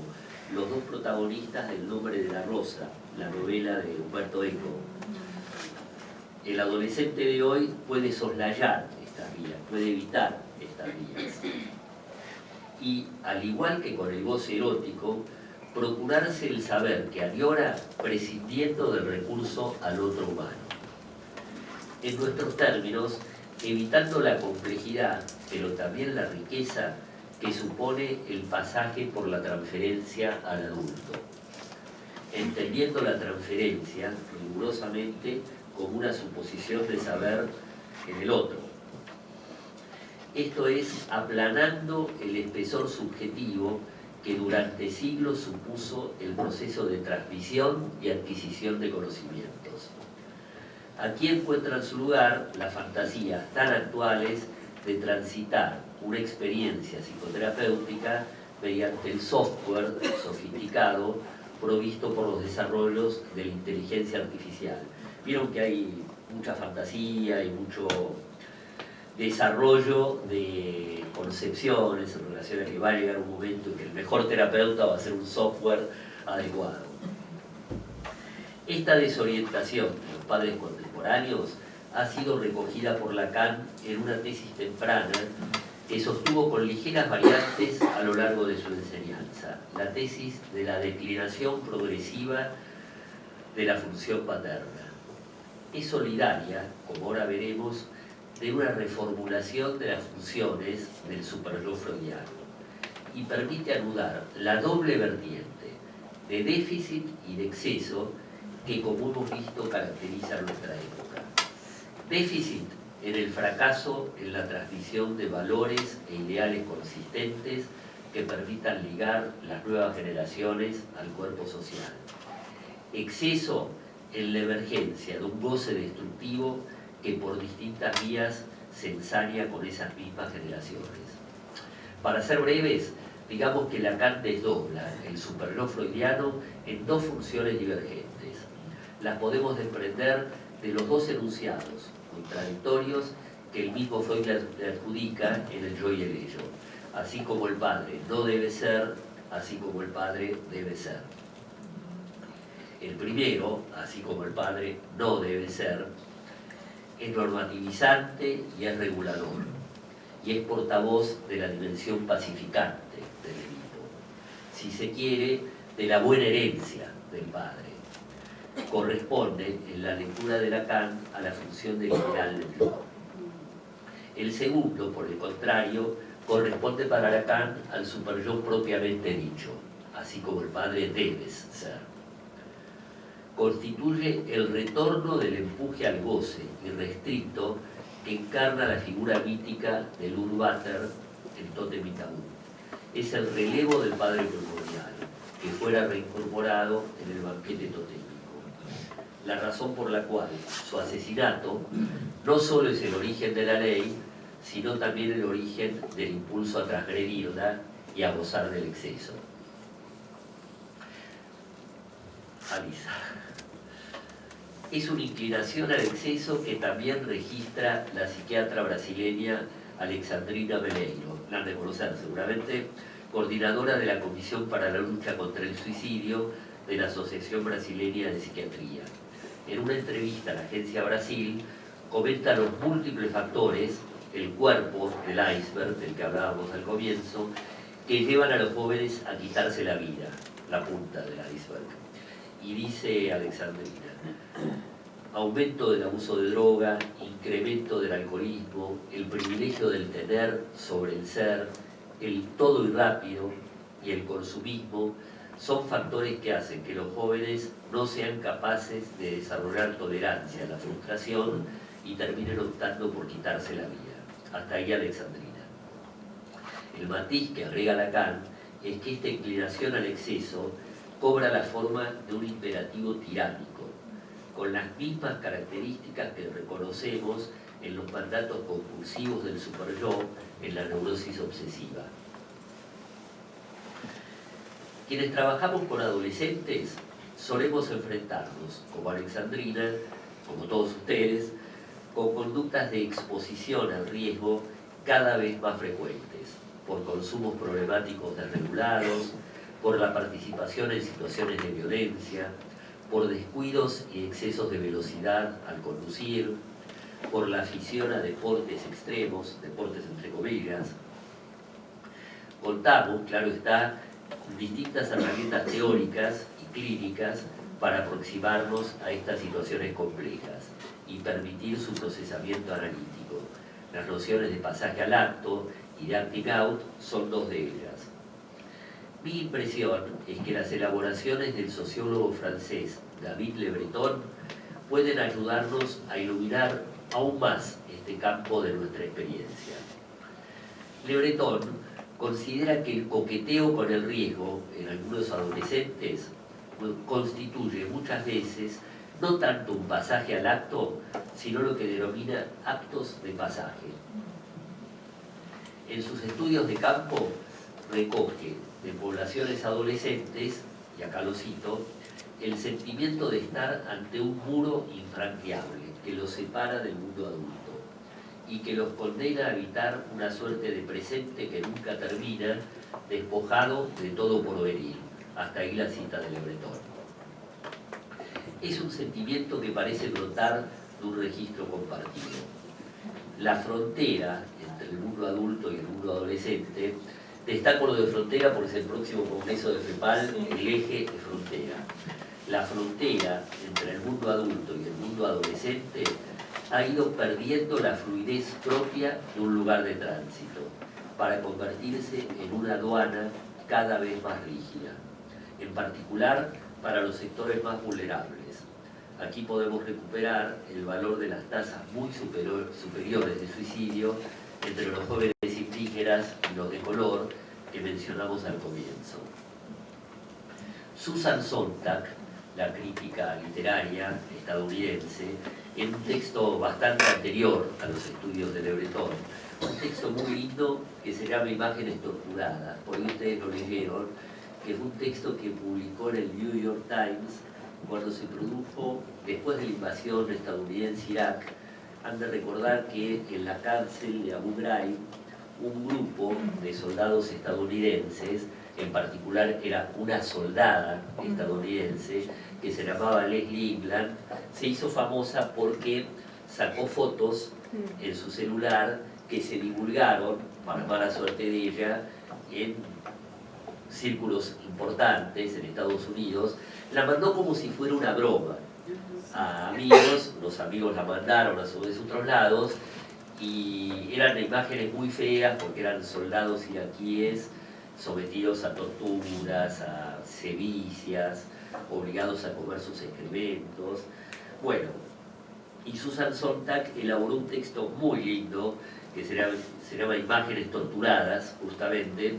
los dos protagonistas del Nombre de la Rosa, la novela de Umberto Eco. El adolescente de hoy puede soslayar estas vías, puede evitar estas vías. Y, al igual que con el goce erótico, procurarse el saber que añora prescindiendo del recurso al otro humano. En nuestros términos, evitando la complejidad, pero también la riqueza que supone el pasaje por la transferencia al adulto, entendiendo la transferencia rigurosamente como una suposición de saber en el otro. Esto es, aplanando el espesor subjetivo que durante siglos supuso el proceso de transmisión y adquisición de conocimientos. Aquí encuentran su lugar las fantasías tan actuales de transitar una experiencia psicoterapéutica mediante el software sofisticado provisto por los desarrollos de la inteligencia artificial. Vieron que hay mucha fantasía y mucho desarrollo de concepciones en relación a que va a llegar un momento en que el mejor terapeuta va a ser un software adecuado. Esta desorientación de los padres contemporáneos ha sido recogida por Lacan en una tesis temprana que sostuvo con ligeras variantes a lo largo de su enseñanza, la tesis de la declinación progresiva de la función paterna. Es solidaria, como ahora veremos, de una reformulación de las funciones del superyo freudiano y permite anudar la doble vertiente de déficit y de exceso que, como hemos visto, caracteriza nuestra época. Déficit en el fracaso en la transmisión de valores e ideales consistentes que permitan ligar las nuevas generaciones al cuerpo social. Exceso en la emergencia de un goce destructivo que por distintas vías se ensaña con esas mismas generaciones. Para ser breves, digamos que Lacan desdobla el superyo freudiano en dos funciones divergentes. Las podemos desprender de los dos enunciados contradictorios que el mismo Freud le adjudica en el yo y el ello. Así como el padre no debe ser, así como el padre debe ser. El primero, así como el padre no debe ser, es normativizante y es regulador, y es portavoz de la dimensión pacificante del Edipo, si se quiere, de la buena herencia del padre. Corresponde, en la lectura de Lacan, a la función del ideal del yo. El segundo, por el contrario, corresponde para Lacan al superyo propiamente dicho, así como el padre debe ser. Constituye el retorno del empuje al goce irrestricto que encarna la figura mítica del Urvater en Tótem y Tabú. Es el relevo del padre primordial, que fuera reincorporado en el banquete totémico. La razón por la cual su asesinato no solo es el origen de la ley, sino también el origen del impulso a transgredirla y a gozar del exceso. Alisa. Es una inclinación al exceso que también registra la psiquiatra brasileña Alexandrina Meleiro, la han de conocer seguramente, coordinadora de la Comisión para la Lucha contra el Suicidio de la Asociación Brasileña de Psiquiatría. En una entrevista a la agencia Brasil, comenta los múltiples factores, el cuerpo del iceberg del que hablábamos al comienzo, que llevan a los jóvenes a quitarse la vida. la punta del iceberg. Y dice Alexandrina: aumento del abuso de droga, incremento del alcoholismo, el privilegio del tener sobre el ser, el todo y rápido y el consumismo son factores que hacen que los jóvenes no sean capaces de desarrollar tolerancia a la frustración y terminen optando por quitarse la vida. Hasta ahí Alexandrina. El matiz que agrega Lacan es que esta inclinación al exceso cobra la forma de un imperativo tiránico, con las mismas características que reconocemos en los mandatos compulsivos del superyo en la neurosis obsesiva. Quienes trabajamos con adolescentes solemos enfrentarnos, como Alexandrina, como todos ustedes, con conductas de exposición al riesgo cada vez más frecuentes, por consumos problemáticos desregulados, por la participación en situaciones de violencia, por descuidos y excesos de velocidad al conducir, por la afición a deportes extremos, deportes entre comillas. Contamos, claro está, con distintas herramientas teóricas y clínicas para aproximarnos a estas situaciones complejas y permitir su procesamiento analítico. Las nociones de pasaje al acto y de acting out son dos de ellas. Mi impresión es que las elaboraciones del sociólogo francés David Le Breton pueden ayudarnos a iluminar aún más este campo de nuestra experiencia. Le Breton considera que el coqueteo con el riesgo en algunos adolescentes constituye muchas veces no tanto un pasaje al acto, sino lo que denomina actos de pasaje. En sus estudios de campo recoge de poblaciones adolescentes, y acá lo cito, el sentimiento de estar ante un muro infranqueable que los separa del mundo adulto y que los condena a habitar una suerte de presente que nunca termina, despojado de todo porvenir. Hasta ahí la cita de Le Breton. Es un sentimiento que parece brotar de un registro compartido. La frontera entre el mundo adulto y el mundo adolescente, destaco lo de frontera porque es el próximo congreso de FEPAL, el eje de frontera. La frontera entre el mundo adulto y el mundo adolescente ha ido perdiendo la fluidez propia de un lugar de tránsito para convertirse en una aduana cada vez más rígida, en particular para los sectores más vulnerables. Aquí podemos recuperar el valor de las tasas muy superiores de suicidio entre los jóvenes indígenas y los de color que mencionamos al comienzo. Susan Sontag, la crítica literaria estadounidense, en un texto bastante anterior a los estudios de Le Breton, un texto muy lindo que se llama Imágenes Torturadas, por ahí ustedes lo leyeron, que fue un texto que publicó en el New York Times cuando se produjo, después de la invasión estadounidense a Irak. Han de recordar que en la cárcel de Abu Ghraib un grupo de soldados estadounidenses, en particular era una soldada estadounidense que se llamaba Leslie England, se hizo famosa porque sacó fotos en su celular que se divulgaron, para mala suerte de ella, en círculos importantes en Estados Unidos. La mandó como si fuera una broma a amigos, los amigos la mandaron a sus otros lados y eran imágenes muy feas porque eran soldados iraquíes sometidos a torturas, a sevicias, obligados a comer sus excrementos. Bueno, y Susan Sontag elaboró un texto muy lindo que se llama Imágenes Torturadas, justamente,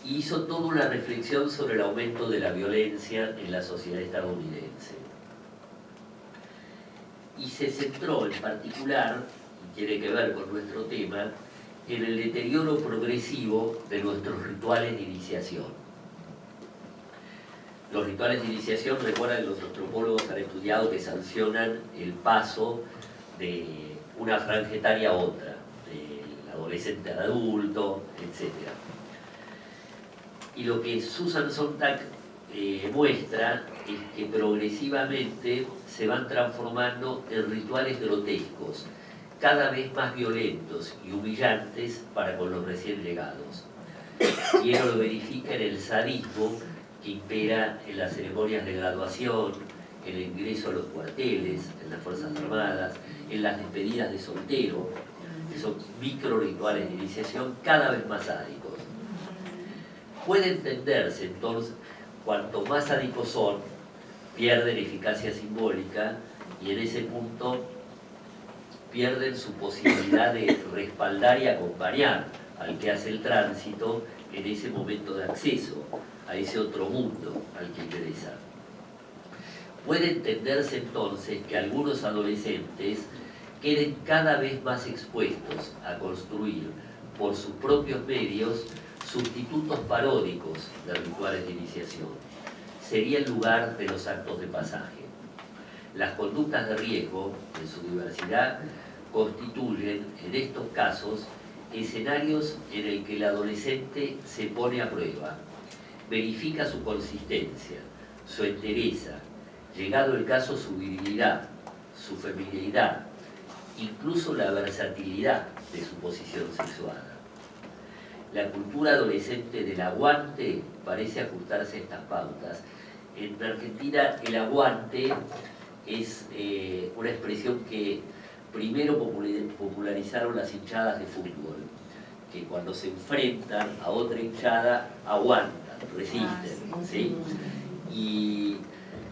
y hizo toda una reflexión sobre el aumento de la violencia en la sociedad estadounidense. Y se centró en particular, y tiene que ver con nuestro tema, en el deterioro progresivo de nuestros rituales de iniciación. Los rituales de iniciación, recuerdan que los antropólogos han estudiado que sancionan el paso de una franja etaria a otra, del adolescente al adulto, etc. Y lo que Susan Sontag muestra es que progresivamente se van transformando en rituales grotescos, cada vez más violentos y humillantes para con los recién llegados. y ello lo verifica en el sadismo que impera en las ceremonias de graduación, en el ingreso a los cuarteles, en las Fuerzas Armadas, en las despedidas de soltero, que son micro rituales de iniciación cada vez más sádicos. Puede entenderse entonces, cuanto más sádicos son, pierden eficacia simbólica y en ese punto pierden su posibilidad de respaldar y acompañar al que hace el tránsito en ese momento de acceso a ese otro mundo al que ingresa. Puede entenderse entonces que algunos adolescentes queden cada vez más expuestos a construir por sus propios medios sustitutos paródicos de rituales de iniciación. Sería el lugar de los actos de pasaje. Las conductas de riesgo, en su diversidad, constituyen, en estos casos, escenarios en el que el adolescente se pone a prueba, verifica su consistencia, su entereza, llegado el caso su virilidad, su feminidad, incluso la versatilidad de su posición sexual. La cultura adolescente del aguante parece ajustarse a estas pautas. En Argentina el aguante es una expresión que primero popularizaron las hinchadas de fútbol, que cuando se enfrentan a otra hinchada aguantan, resisten, ¿sí? Y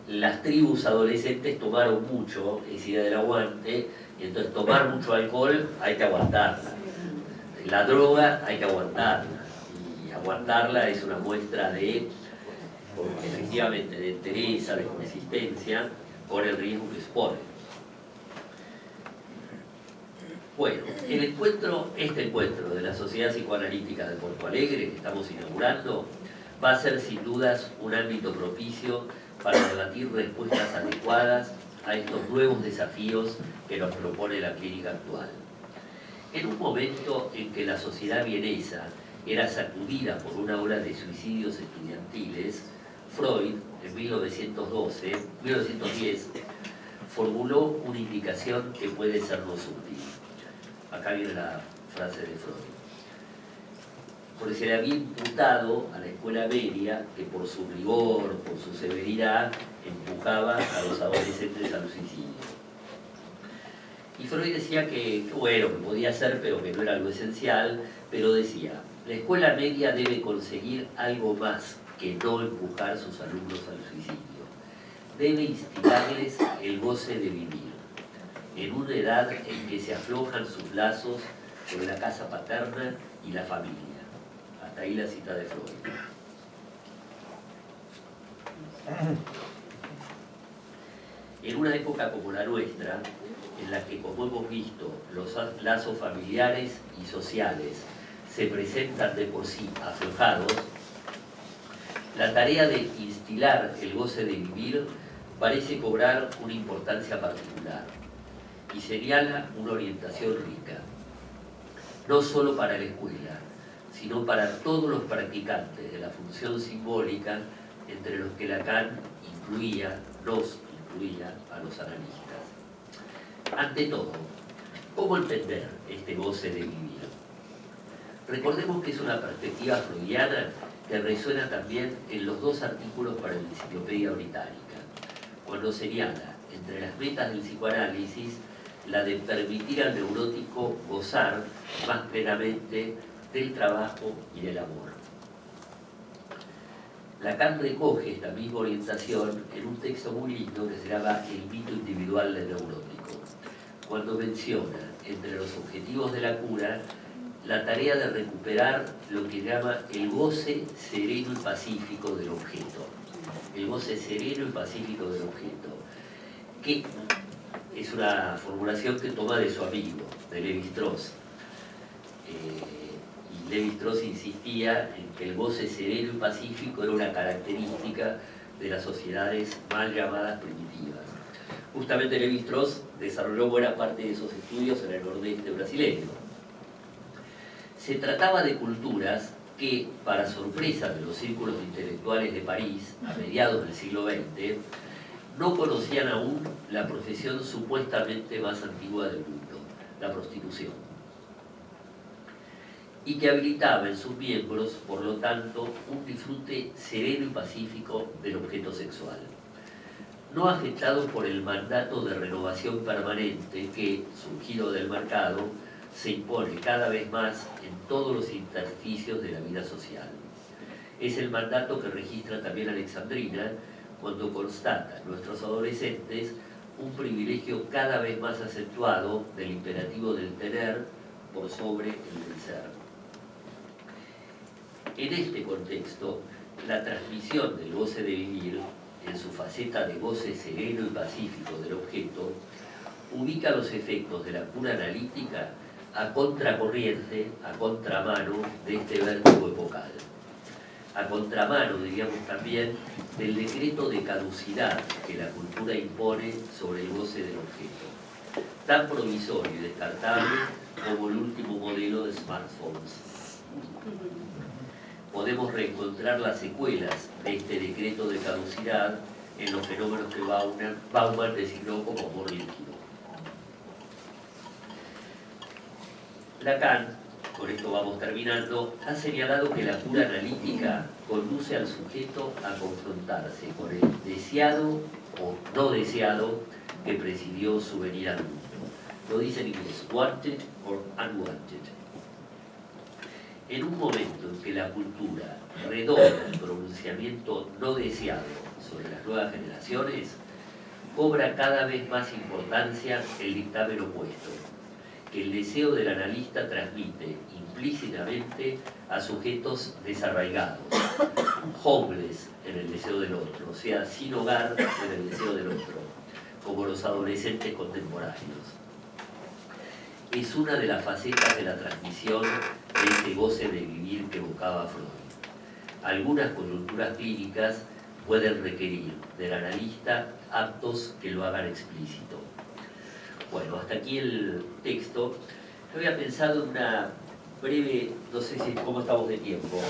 las tribus adolescentes tomaron mucho esa idea del aguante, y entonces tomar mucho alcohol hay que aguantarla. La droga hay que aguantarla, y aguantarla es una muestra de, efectivamente, de entereza, de consistencia, con el riesgo que expone. Bueno, este encuentro de la Sociedad Psicoanalítica de Porto Alegre que estamos inaugurando va a ser sin dudas un ámbito propicio para debatir respuestas adecuadas a estos nuevos desafíos que nos propone la clínica actual. En un momento en que la sociedad vienesa era sacudida por una ola de suicidios estudiantiles, Freud, en 1910, formuló una indicación que puede sernos útil. Acá viene la frase de Freud. Porque se le había imputado a la escuela media que por su rigor, por su severidad, empujaba a los adolescentes al suicidio. Y Freud decía que bueno, que podía ser, pero que no era algo esencial, pero decía, la escuela media debe conseguir algo más que no empujar a sus alumnos al suicidio. Debe instigarles el goce de vivir, en una edad en que se aflojan sus lazos con la casa paterna y la familia. Hasta ahí la cita de Freud. En una época como la nuestra, en la que, como hemos visto, los lazos familiares y sociales se presentan de por sí aflojados, la tarea de instilar el goce de vivir parece cobrar una importancia particular y señala una orientación rica, no solo para la escuela, sino para todos los practicantes de la función simbólica, entre los que Lacan nos incluía a los analistas. Ante todo, ¿cómo entender este goce de vivir? Recordemos que es una perspectiva freudiana que resuena también en los dos artículos para la Enciclopedia Británica, cuando señala, entre las metas del psicoanálisis, la de permitir al neurótico gozar más plenamente del trabajo y del amor. Lacan recoge esta misma orientación en un texto muy lindo que se llama El mito individual del neurótico, cuando menciona, entre los objetivos de la cura, la tarea de recuperar lo que llama el goce sereno y pacífico del objeto. El goce sereno y pacífico del objeto, que es una formulación que toma de su amigo, de Lévi-Strauss. Y Lévi-Strauss insistía en que el goce sereno y pacífico era una característica de las sociedades mal llamadas primitivas. Justamente Lévi-Strauss desarrolló buena parte de esos estudios en el nordeste brasileño. Se trataba de culturas que, para sorpresa de los círculos intelectuales de París, a mediados del siglo XX, no conocían aún la profesión supuestamente más antigua del mundo, la prostitución. y que habilitaba en sus miembros, por lo tanto, un disfrute sereno y pacífico del objeto sexual, no afectado por el mandato de renovación permanente que, surgido del mercado, se impone cada vez más en todos los intersticios de la vida social. Es el mandato que registra también Alexandrina cuando constata en nuestros adolescentes un privilegio cada vez más acentuado del imperativo del tener por sobre el del ser. En este contexto, la transmisión del goce de vivir, en su faceta de goce sereno y pacífico del objeto, ubica los efectos de la cura analítica a contracorriente, a contramano de este vértigo epocal. A contramano, diríamos también, del decreto de caducidad que la cultura impone sobre el goce del objeto, tan provisorio y descartable como el último modelo de smartphones. Podemos reencontrar las secuelas de este decreto de caducidad en los fenómenos que Bauman designó como amor líquido. Lacan, con esto vamos terminando, ha señalado que la cura analítica conduce al sujeto a confrontarse con el deseado o no deseado que presidió su venida al mundo. Lo dice en inglés, wanted or unwanted. En un momento en que la cultura redobla el pronunciamiento no deseado sobre las nuevas generaciones, cobra cada vez más importancia el dictamen opuesto, que el deseo del analista transmite implícitamente a sujetos desarraigados, homeless en el deseo del otro, o sea, sin hogar en el deseo del otro, como los adolescentes contemporáneos. Es una de las facetas de la transmisión de ese goce de vivir que evocaba Freud. Algunas coyunturas clínicas pueden requerir del analista actos que lo hagan explícito. Bueno, hasta aquí el texto. Yo había pensado en una breve, no sé si cómo estamos de tiempo.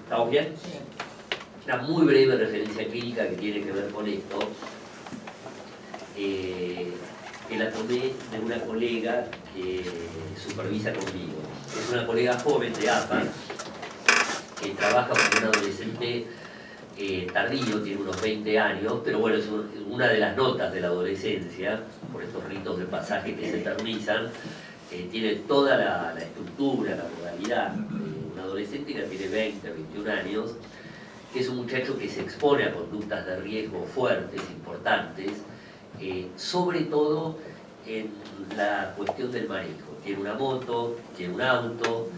¿Estamos bien? Una muy breve referencia clínica que tiene que ver con esto, que la tomé de una colega que supervisa conmigo. Es una colega joven de APA que trabaja con un adolescente tardío, tiene unos 20 años, pero bueno, es una de las notas de la adolescencia, por estos ritos de pasaje que se eternizan, tiene toda la estructura, la modalidad de un adolescente que tiene 20, 21 años, que es un muchacho que se expone a conductas de riesgo fuertes, importantes, sobre todo en la cuestión del manejo. Tiene una moto, tiene un auto,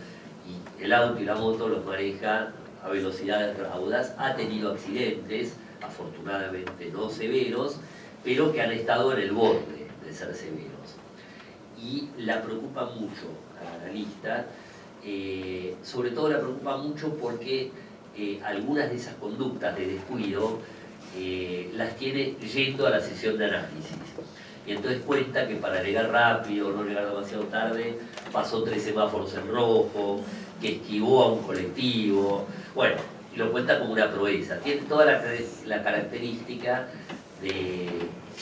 y el auto y la moto los maneja a velocidades raudas, ha tenido accidentes, afortunadamente no severos, pero que han estado en el borde de ser severos. Y la preocupa mucho a la analista, sobre todo la preocupa mucho porque algunas de esas conductas de descuido las tiene yendo a la sesión de análisis. Y entonces cuenta que para llegar rápido, no llegar demasiado tarde, pasó 3 semáforos en rojo, que esquivó a un colectivo. Bueno, y lo cuenta como una proeza. Tiene toda la característica de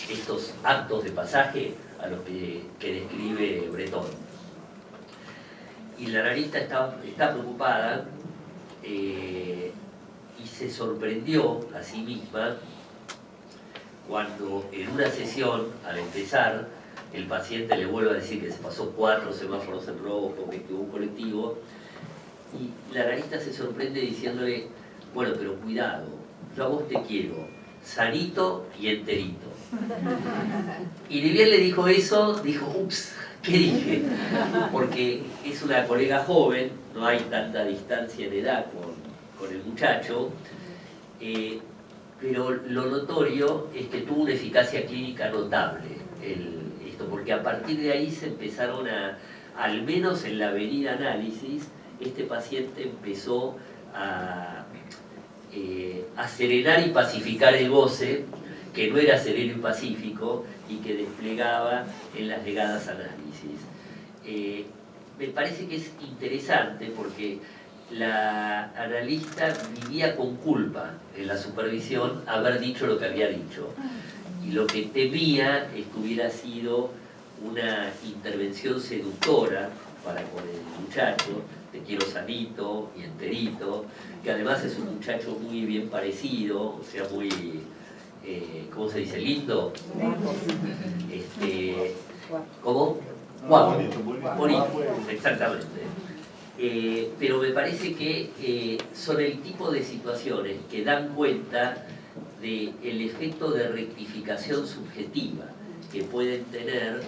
estos actos de pasaje a los que describe Breton. Y la analista está preocupada y se sorprendió a sí misma cuando en una sesión, al empezar, el paciente le vuelve a decir que se pasó 4 semáforos en rojo, que esquivó un colectivo, y la analista se sorprende diciéndole, bueno, pero cuidado, yo a vos te quiero sanito y enterito. Y ni bien le dijo eso, dijo, ups, ¿qué dije? Porque es una colega joven, no hay tanta distancia de edad con el muchacho, pero lo notorio es que tuvo una eficacia clínica notable esto, porque a partir de ahí se empezaron al menos en la avenida análisis, este paciente empezó a serenar y pacificar el goce, que no era sereno y pacífico, y que desplegaba en las llegadas análisis. Me parece que es interesante porque la analista vivía con culpa en la supervisión haber dicho lo que había dicho. Y lo que temía es que hubiera sido una intervención seductora para con el muchacho, Te quiero sanito y enterito, que además es un muchacho muy bien parecido, o sea, muy, ¿cómo se dice? Lindo. ¿Cómo? Guapo. Bonito, exactamente. Pero me parece que son el tipo de situaciones que dan cuenta del efecto de rectificación subjetiva que pueden tener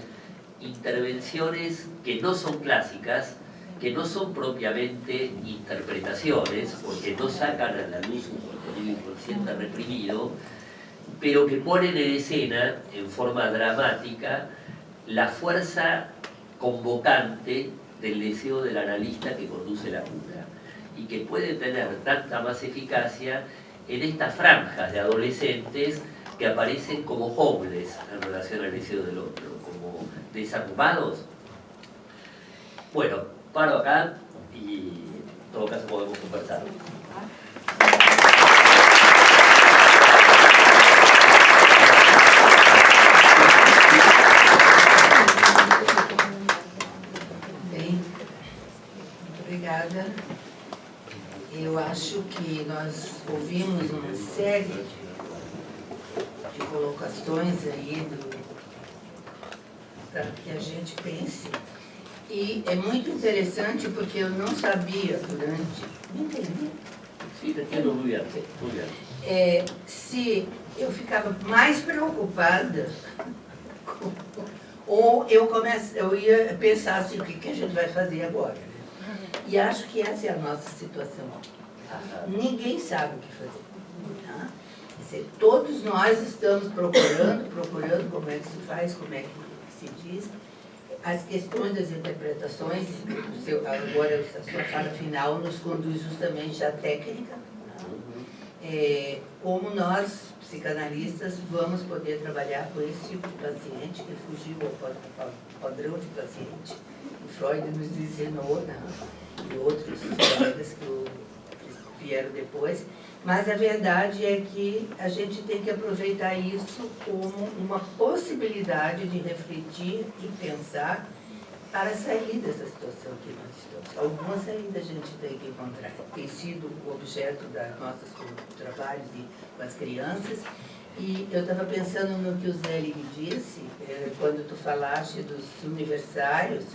intervenciones que no son clásicas, que no son propiamente interpretaciones, porque no sacan a la luz un contenido inconsciente reprimido, pero que ponen en escena, en forma dramática, la fuerza convocante del deseo del analista que conduce la cura, y que puede tener tanta más eficacia en estas franjas de adolescentes que aparecen como homeless en relación al deseo del otro, como desarmados. Bueno, paro acá y en todo caso podemos conversar. Bem, muito obrigada. Eu acho que nós ouvimos uma série de colocações aí para que a gente pense. E é muito interessante porque eu não sabia durante... Me entendi? Sí, te entiendo muy bien, muy bien. Se eu ficava mais preocupada ou eu ia pensar assim, o que a gente vai fazer agora. Né? E acho que essa é a nossa situação. Ninguém sabe o que fazer. Tá? Quer dizer, todos nós estamos procurando como é que se faz, como é que se diz. As questões das interpretações, agora a sua fala final nos conduz justamente à técnica. Como nós, psicanalistas, vamos poder trabalhar com esse tipo de paciente que fugiu ao padrão de paciente. O Freud nos ensinou, né? E outros colegas que vieram depois. Mas a verdade é que a gente tem que aproveitar isso como uma possibilidade de refletir e pensar para sair dessa situação que nós estamos. Alguma saída a gente tem que encontrar. Tem sido o objeto dos nossos trabalhos com as crianças. E eu estava pensando no que o Zé me disse, quando tu falaste dos universitários.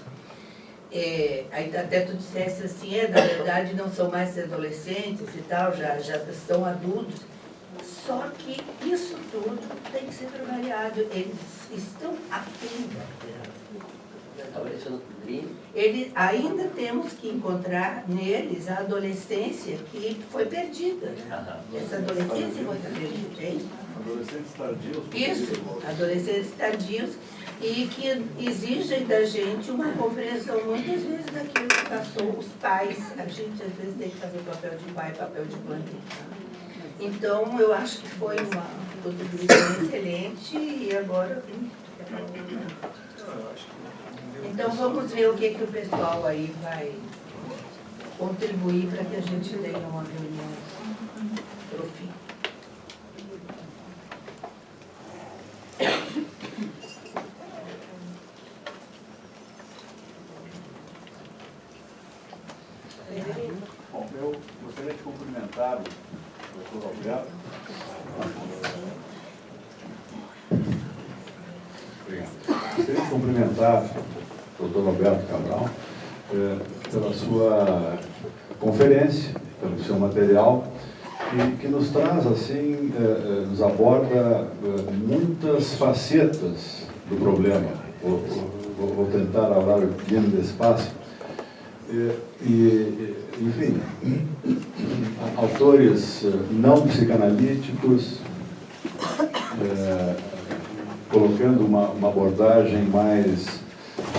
Aí até tu dissesse assim, na verdade não são mais adolescentes e tal, já são adultos. Só que isso tudo tem que ser trabalhado. Eles estão ainda. Ainda temos que encontrar neles a adolescência que foi perdida. Né? Essa adolescência foi perdida, hein? Adolescentes tardios. Isso, adolescentes tardios. E que exigem da gente uma compreensão, muitas vezes, daquilo que passou os pais. A gente, às vezes, tem que fazer papel de pai, papel de mãe. Então, eu acho que foi uma contribuição excelente e agora... Então, vamos ver o que o pessoal aí vai contribuir para que a gente tenha uma reunião pro fim. Bom, eu gostaria de cumprimentar o Dr. Alberto. Obrigado. Gostaria de cumprimentar o Dr. Alberto Cabral pela sua conferência, pelo seu material, que nos traz, assim, nos aborda muitas facetas do problema. Vou tentar falar bem despacio. Enfim, autores não psicanalíticos, colocando uma abordagem mais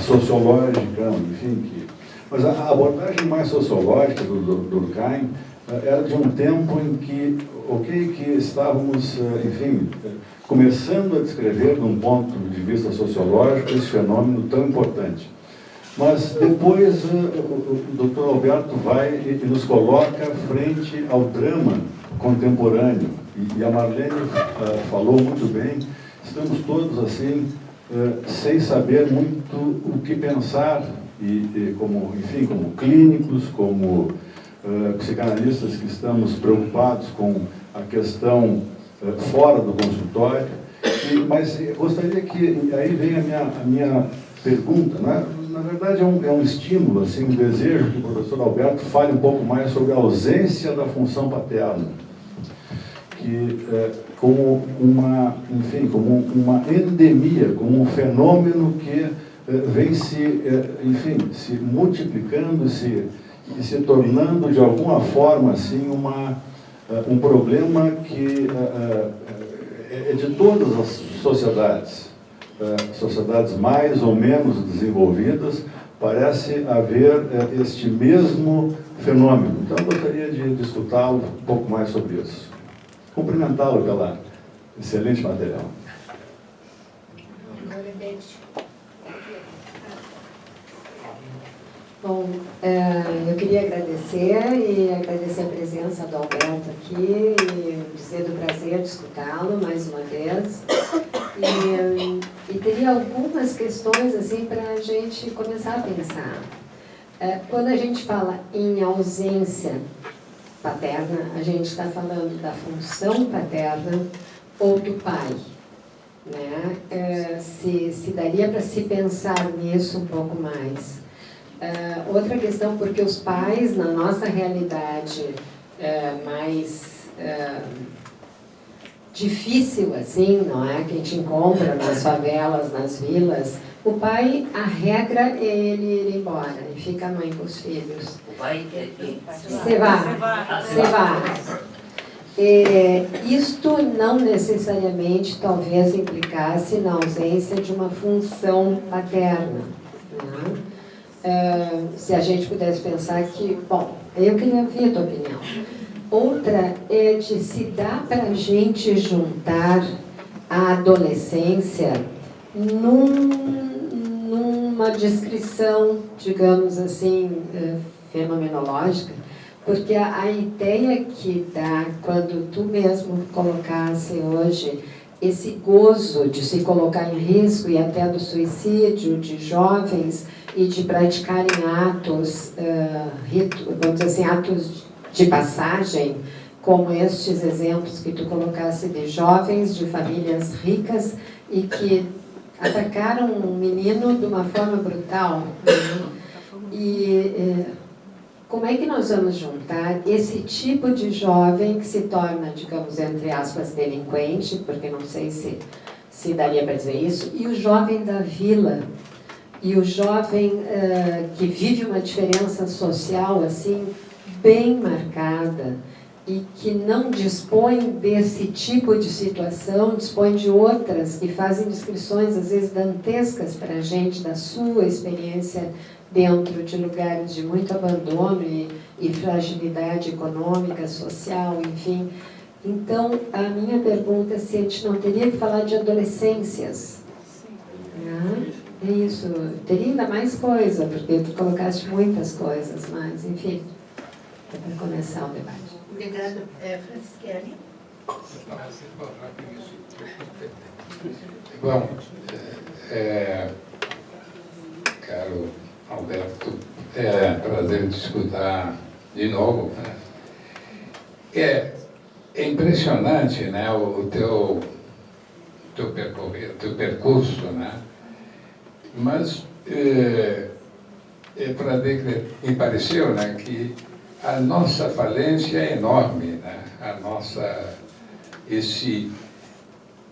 sociológica, enfim. Mas a abordagem mais sociológica do Durkheim era de um tempo em que estávamos, enfim, começando a descrever, de um ponto de vista sociológico, esse fenômeno tão importante. Mas depois o Dr. Alberto vai e nos coloca frente ao drama contemporâneo. E a Marlene falou muito bem, estamos todos assim sem saber muito o que pensar, como, enfim, como clínicos, como psicanalistas que estamos preocupados com a questão fora do consultório. Mas eu gostaria que, aí vem a minha pergunta, né? Na verdade é um estímulo, assim, um desejo que o professor Alberto fale um pouco mais sobre a ausência da função paterna, que como uma, enfim, como uma endemia, como um fenômeno que vem se multiplicando, e se tornando de alguma forma assim um problema que é de todas as sociedades, sociedades mais ou menos desenvolvidas, parece haver este mesmo fenômeno. Então eu gostaria de escutá-lo um pouco mais sobre isso. Cumprimentá-lo pela excelente material. Bom, eu queria agradecer a presença do Alberto aqui e dizer do prazer de escutá-lo mais uma vez. E teria algumas questões assim para a gente começar a pensar. Quando a gente fala em ausência paterna, a gente está falando da função paterna ou do pai, né? Se daria para se pensar nisso um pouco mais. Outra questão, porque os pais, na nossa realidade mais difícil, assim, não é? Que a gente encontra nas favelas, nas vilas, o pai, a regra é ele ir embora e fica a mãe com os filhos. O pai Se vá. Isto não necessariamente talvez implicasse na ausência de uma função paterna, né? Se a gente pudesse pensar que, bom, eu queria ouvir a tua opinião. Outra é de se dá para a gente juntar a adolescência numa descrição, digamos assim, fenomenológica, porque a ideia que dá, quando tu mesmo colocasse hoje esse gozo de se colocar em risco e até do suicídio de jovens e de praticarem atos, vamos dizer assim, atos de passagem, como estes exemplos que tu colocasse de jovens de famílias ricas e que atacaram um menino de uma forma brutal, né? Como é que nós vamos juntar esse tipo de jovem que se torna, digamos, entre aspas, delinquente, porque não sei se daria para dizer isso, e o jovem da vila, e o jovem que vive uma diferença social assim bem marcada e que não dispõe desse tipo de situação, dispõe de outras que fazem descrições às vezes dantescas para a gente da sua experiência dentro de lugares de muito abandono e fragilidade econômica, social, enfim. Então, a minha pergunta é se a gente não teria que falar de adolescências. É isso. Teria ainda mais coisa, porque tu colocaste muitas coisas, mas, enfim, é para começar o debate. Obrigada, Francisquele. Bom, caro Alberto, é prazer te escutar de novo. É impressionante, né, o teu percurso, né? Mas me pareceu, né, que a nossa falência é enorme, né?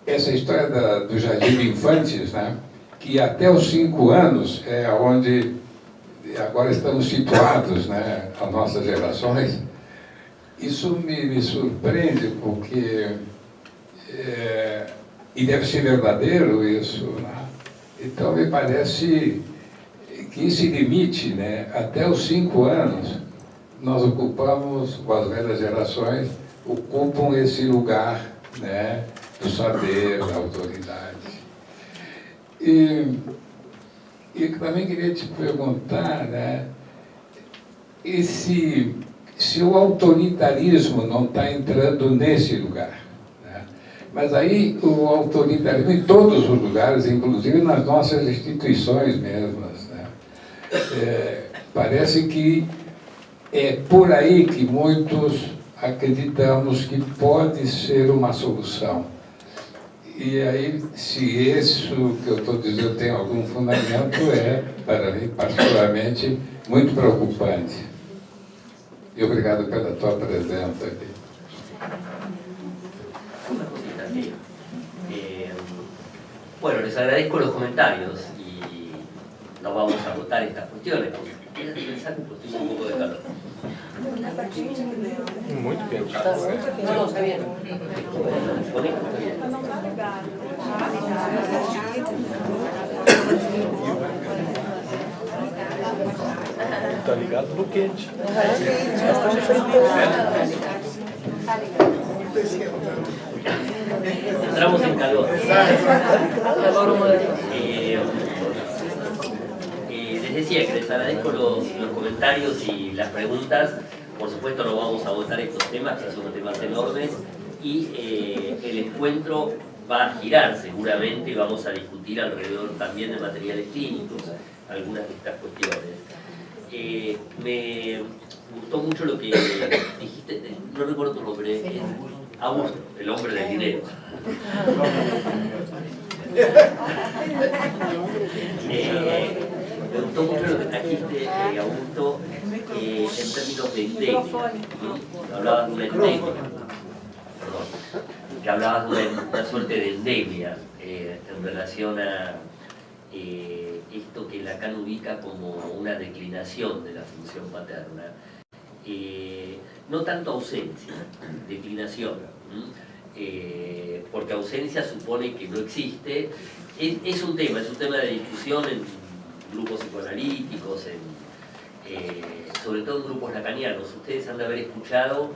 Essa história do Jardim de Infantes, né? Que até os 5 anos é onde agora estamos situados, né? As nossas gerações. Isso me surpreende porque e deve ser verdadeiro isso, né? Então me parece que esse limite, né? Até os 5 anos nós ocupamos, com as velhas gerações, ocupam esse lugar, né, do saber, da autoridade. E também queria te perguntar, né, se o autoritarismo não está entrando nesse lugar, né? Mas aí o autoritarismo em todos os lugares, inclusive nas nossas instituições mesmas, né? Parece que é por aí que muitos acreditamos que pode ser uma solução. E aí, se isso que eu estou dizendo tem algum fundamento, para mim, particularmente, muito preocupante. E obrigado pela tua presença aqui. Una cosita, sí. Bueno, les agradezco los comentarios y no vamos a votar estas cuestiones. Voy a pensar porque tengo un poco de calor. Muito bem. No, está bien. Con esto está bien. Tá ligado no quente. Entramos en calor. Les decía que les agradezco los comentarios y las preguntas. Por supuesto no vamos a votar estos temas, que son temas enormes, y el encuentro va a girar seguramente, y vamos a discutir alrededor también de materiales clínicos, algunas de estas cuestiones. Me gustó mucho lo que dijiste, no recuerdo tu nombre, Augusto, el hombre del dinero. Me gustó mucho lo que trajiste, Augusto, en términos de endemia. Hablabas de una endemia, perdón, que hablabas de una suerte de endemia en relación a esto que Lacan ubica como una declinación de la función paterna. No tanto ausencia, declinación, porque ausencia supone que no existe. Es un tema de discusión en grupos psicoanalíticos, sobre todo en grupos lacanianos. Ustedes han de haber escuchado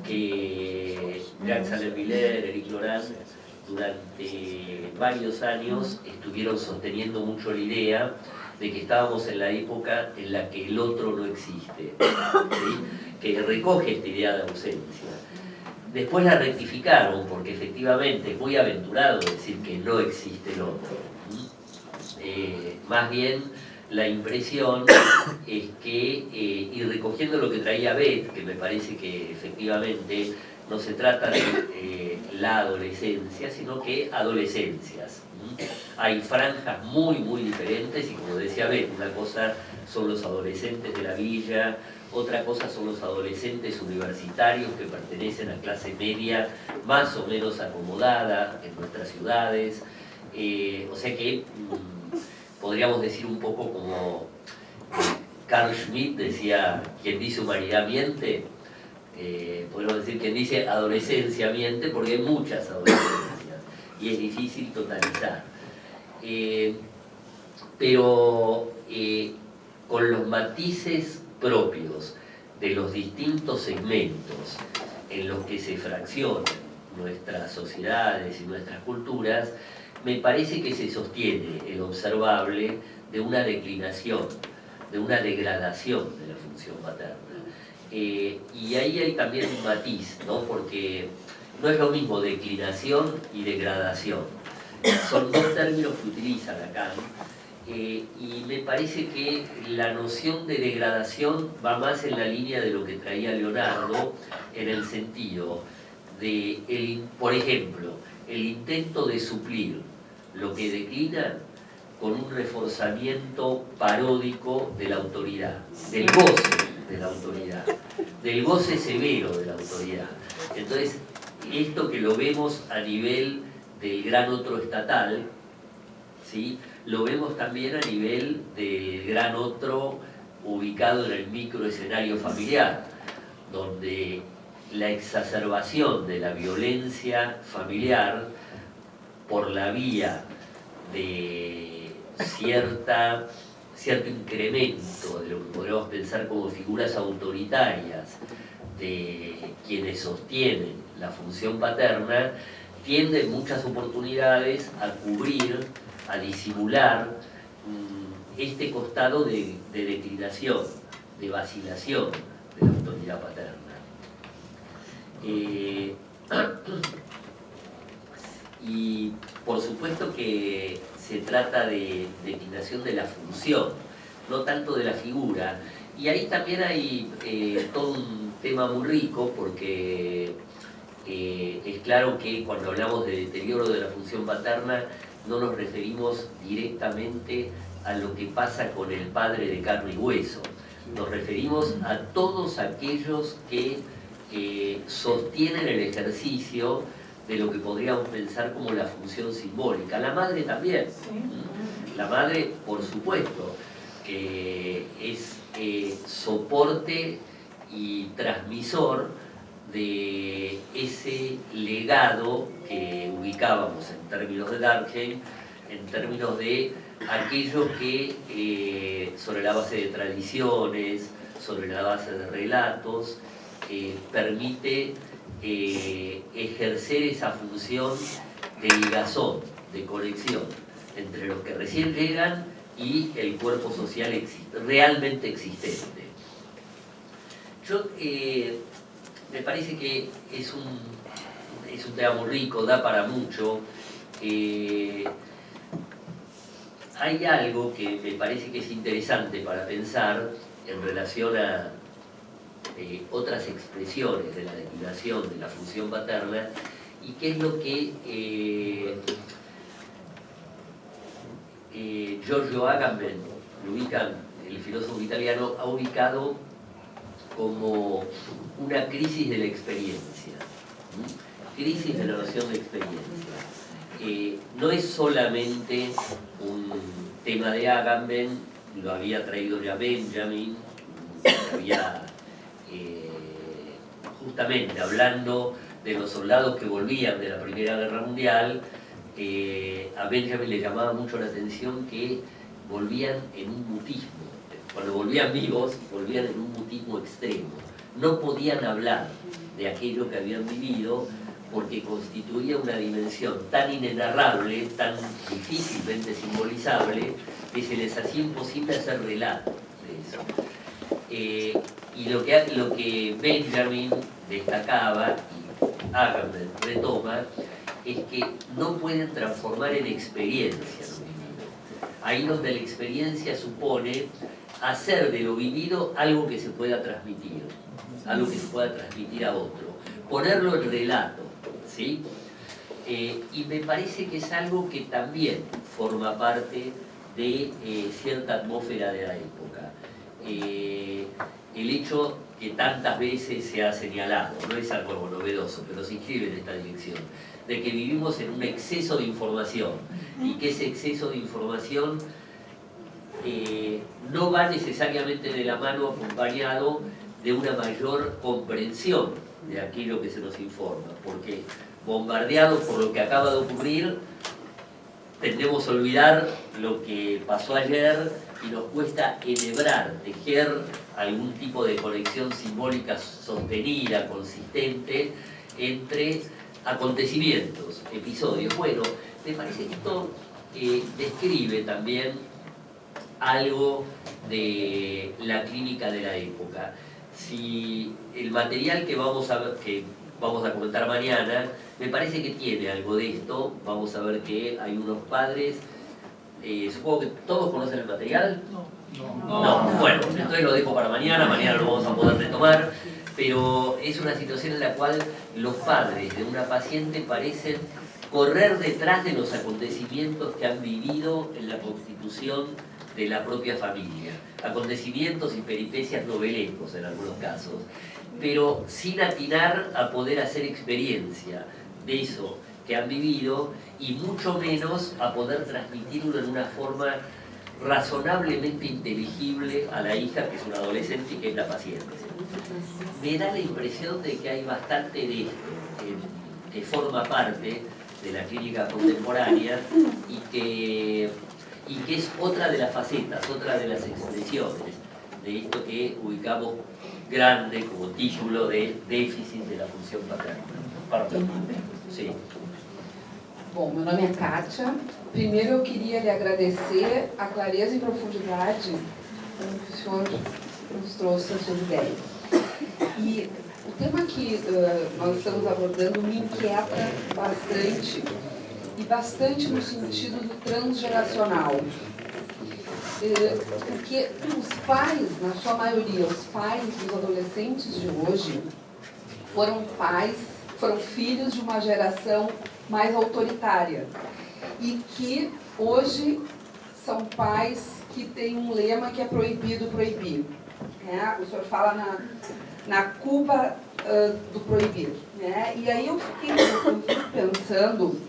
que Jacques Alain-Miller, Éric Laurent, durante varios años estuvieron sosteniendo mucho la idea de que estábamos en la época en la que el otro no existe, ¿sí? Que recoge esta idea de ausencia. Después la rectificaron porque efectivamente es muy aventurado decir que no existe el otro. Más bien la impresión es que, y recogiendo lo que traía Beth, que me parece que efectivamente no se trata de la adolescencia, sino que adolescencias. Hay franjas muy, muy diferentes y como decía Beth, una cosa son los adolescentes de la villa, otra cosa son los adolescentes universitarios que pertenecen a clase media más o menos acomodada en nuestras ciudades. O sea que podríamos decir un poco como Carl Schmitt decía, quien dice humanidad miente. Podemos decir quien dice adolescencia miente porque hay muchas adolescencias y es difícil totalizar. Pero con los matices propios de los distintos segmentos en los que se fraccionan nuestras sociedades y nuestras culturas, me parece que se sostiene el observable de una declinación, de una degradación de la función paterna. Y ahí hay también un matiz, ¿no? Porque no es lo mismo declinación y degradación. Son dos términos que utiliza Lacan. Y me parece que la noción de degradación va más en la línea de lo que traía Leonardo, en el sentido de, por ejemplo, el intento de suplir lo que declina con un reforzamiento paródico de la autoridad, del goce de la autoridad, del goce severo de la autoridad. Entonces, esto que lo vemos a nivel del gran otro estatal, ¿sí? Lo vemos también a nivel del gran otro ubicado en el microescenario familiar, donde la exacerbación de la violencia familiar por la vía de cierto incremento de lo que podríamos pensar como figuras autoritarias de quienes sostienen la función paterna, tiende en muchas oportunidades a cubrir, a disimular este costado de declinación, de vacilación de la autoridad paterna. Y por supuesto que se trata de declinación de la función, no tanto de la figura. Y ahí también hay todo un tema muy rico, porque es claro que cuando hablamos de deterioro de la función paterna no nos referimos directamente a lo que pasa con el padre de carne y hueso. Nos referimos a todos aquellos que sostienen el ejercicio de lo que podríamos pensar como la función simbólica. La madre también. La madre, por supuesto, que es soporte y transmisor de ese legado que ubicábamos en términos de Durkheim, en términos de aquello que sobre la base de tradiciones, sobre la base de relatos, permite ejercer esa función de ligazón, de conexión entre los que recién llegan y el cuerpo social realmente existente. Yo me parece que es un tema muy rico, da para mucho. Hay algo que me parece que es interesante para pensar en relación a otras expresiones de la declinación de la función paterna, y qué es lo que Giorgio Agamben, el filósofo italiano, ha ubicado como una crisis de la experiencia, crisis de la noción de experiencia. No es solamente un tema de Agamben, lo había traído ya Benjamin, había justamente hablando de los soldados que volvían de la Primera Guerra Mundial, a Benjamin le llamaba mucho la atención que volvían en un mutismo. Cuando volvían vivos, volvían en un mutismo extremo. No podían hablar de aquello que habían vivido porque constituía una dimensión tan inenarrable, tan difícilmente simbolizable, que se les hacía imposible hacer relato de eso. Y lo que Benjamin destacaba, y Agamben retoma, es que no pueden transformar en experiencia lo vivido. Ahí donde la experiencia supone hacer de lo vivido algo que se pueda transmitir, algo que se pueda transmitir a otro, ponerlo en relato, ¿sí? Y me parece que es algo que también forma parte de cierta atmósfera de la época. El hecho que tantas veces se ha señalado, no es algo novedoso, pero se inscribe en esta dirección, de que vivimos en un exceso de información, y que ese exceso de información no va necesariamente de la mano acompañado de una mayor comprensión de aquello que se nos informa, porque bombardeados por lo que acaba de ocurrir, tendemos a olvidar lo que pasó ayer y nos cuesta enhebrar, tejer algún tipo de conexión simbólica sostenida, consistente, entre acontecimientos, episodios. Bueno, me parece que esto describe también algo de la clínica de la época. Si el material que vamos a comentar mañana, me parece que tiene algo de esto. Vamos a ver que hay unos padres, supongo que todos conocen el material. No, bueno, entonces lo dejo para mañana lo vamos a poder retomar, pero es una situación en la cual los padres de una paciente parecen correr detrás de los acontecimientos que han vivido en la constitución de la propia familia, acontecimientos y peripecias novelescos en algunos casos, pero sin atinar a poder hacer experiencia de eso que han vivido, y mucho menos a poder transmitirlo en una forma razonablemente inteligible a la hija, que es una adolescente y que es la paciente. Me da la impresión de que hay bastante de esto que forma parte de la clínica contemporánea, y que es otra de las facetas, otra de las expresiones de esto que ubicamos grande como título de déficit de la función paterna. Perdão. Sim. Bom, meu nome é Kátia. Primeiro eu queria lhe agradecer a clareza e profundidade com que o senhor nos trouxe as suas ideias. E o tema que nós estamos abordando me inquieta bastante, e bastante no sentido do transgeracional. Porque os pais, na sua maioria, os pais dos adolescentes de hoje foram filhos de uma geração mais autoritária e que hoje são pais que têm um lema que é proibido proibir. Né? O senhor fala na culpa do proibir. Né? E aí eu fico pensando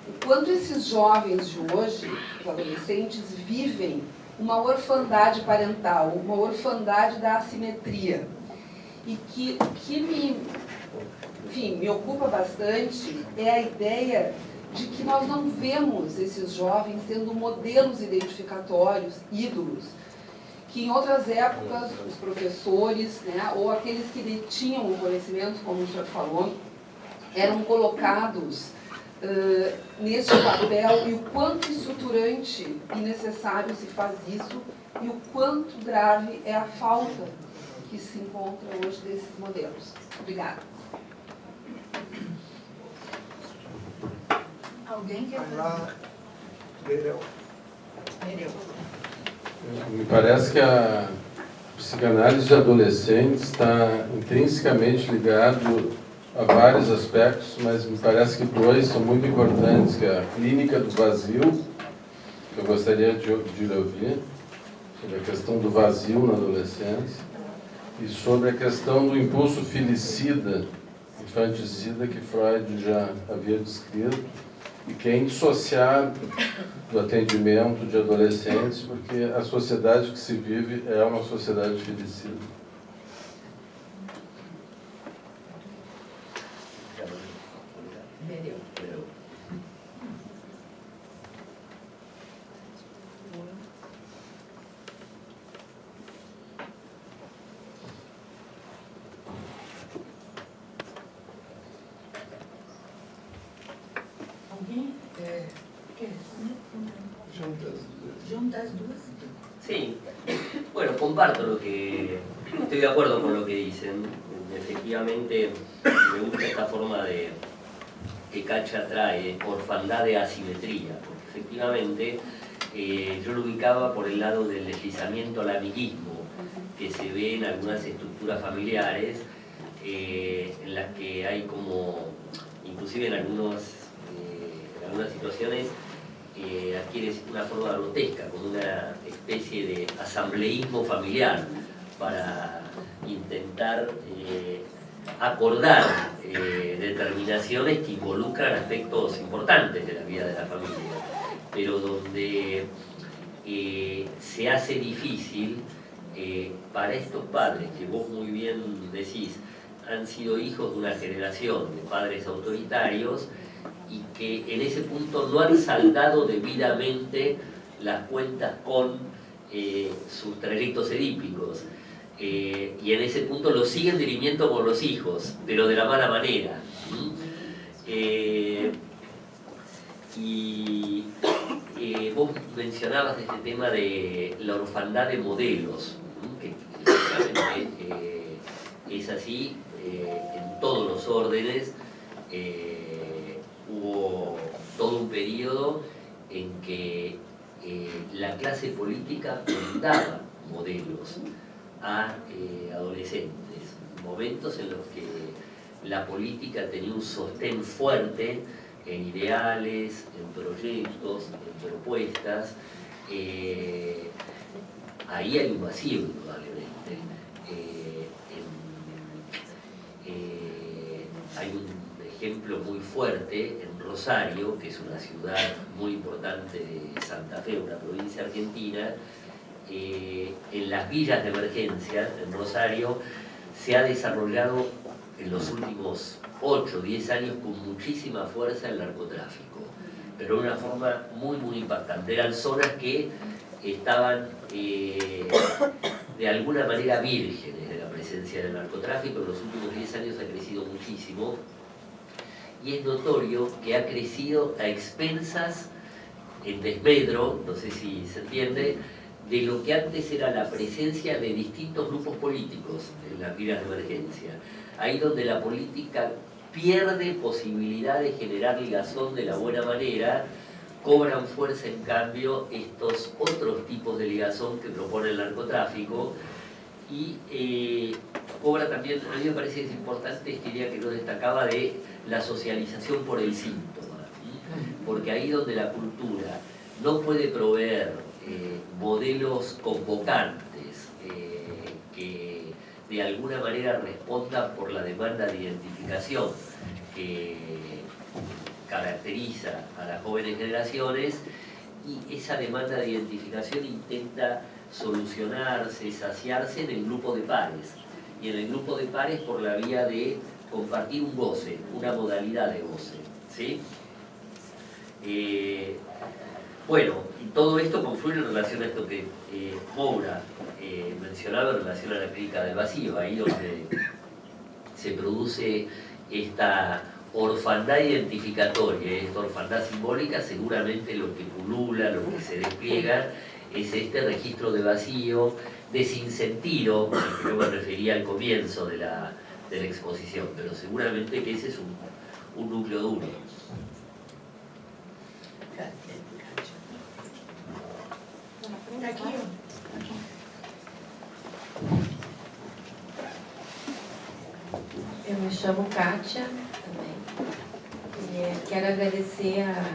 o quanto esses jovens de hoje, os adolescentes, vivem uma orfandade parental, uma orfandade da assimetria. E que me ocupa bastante é a ideia de que nós não vemos esses jovens sendo modelos identificatórios, ídolos, que em outras épocas os professores, né, ou aqueles que detinham o conhecimento, como o senhor falou, eram colocados neste papel, e o quanto estruturante e necessário se faz isso, e o quanto grave é a falta que se encontra hoje desses modelos. Obrigada. Alguém quer falar? Me parece que a psicanálise de adolescentes está intrinsecamente ligado a vários aspectos, mas me parece que dois são muito importantes, que é a clínica do vazio, que eu gostaria de ouvir, sobre a questão do vazio na adolescência, e sobre a questão do impulso filicida, infanticida, que Freud já havia descrito, e que é indissociado do atendimento de adolescentes, porque a sociedade que se vive é uma sociedade filicida. Juntas as duas. Sí, bueno, comparto lo que... Estoy de acuerdo con lo que dicen. Efectivamente, me gusta esta forma de que Cacha trae, orfandad de asimetría, porque efectivamente yo lo ubicaba por el lado del deslizamiento al amiguismo que se ve en algunas estructuras familiares, en las que hay como, inclusive en algunas situaciones, adquiere una forma grotesca, como una especie de asambleísmo familiar para intentar acordar determinaciones que involucran aspectos importantes de la vida de la familia, pero donde se hace difícil para estos padres, que vos muy bien decís, han sido hijos de una generación de padres autoritarios, y que en ese punto no han saldado debidamente las cuentas con sus trayectos edípicos. Y en ese punto lo siguen dirimiendo con los hijos, pero de la mala manera. Y vos mencionabas este tema de la orfandad de modelos, que efectivamente es así en todos los órdenes. Hubo todo un periodo en que la clase política daba modelos a adolescentes, momentos en los que la política tenía un sostén fuerte en ideales, en proyectos, en propuestas. Ahí hay un vacío, indudablemente. Hay un ejemplo muy fuerte en Rosario, que es una ciudad muy importante de Santa Fe, una provincia argentina. En las villas de emergencia en Rosario se ha desarrollado en los últimos 8 o 10 años con muchísima fuerza el narcotráfico, pero de una forma muy impactante. Eran zonas que estaban de alguna manera vírgenes de la presencia del narcotráfico. En los últimos 10 años ha crecido muchísimo, y es notorio que ha crecido a expensas, en desmedro, no sé si se entiende, de lo que antes era la presencia de distintos grupos políticos en las villas de emergencia. Ahí donde la política pierde posibilidad de generar ligazón de la buena manera, cobran fuerza en cambio estos otros tipos de ligazón que propone el narcotráfico y cobra también, a mí me parece que es importante esta idea que nos destacaba de la socialización por el síntoma, porque ahí donde la cultura no puede proveer modelos convocantes que de alguna manera respondan por la demanda de identificación que caracteriza a las jóvenes generaciones, y esa demanda de identificación intenta solucionarse, saciarse en el grupo de pares, y en el grupo de pares por la vía de compartir un goce, una modalidad de goce, ¿sí? Bueno, y todo esto confluye en relación a esto que Moura mencionaba en relación a la crítica del vacío, ahí donde se produce esta orfandad identificatoria, esta orfandad simbólica. Seguramente lo que pulula, lo que se despliega es este registro de vacío, de sinsentido, al que yo me refería al comienzo de la exposición, pero seguramente que ese es un núcleo duro. Eu me chamo Kátia também. E quero agradecer a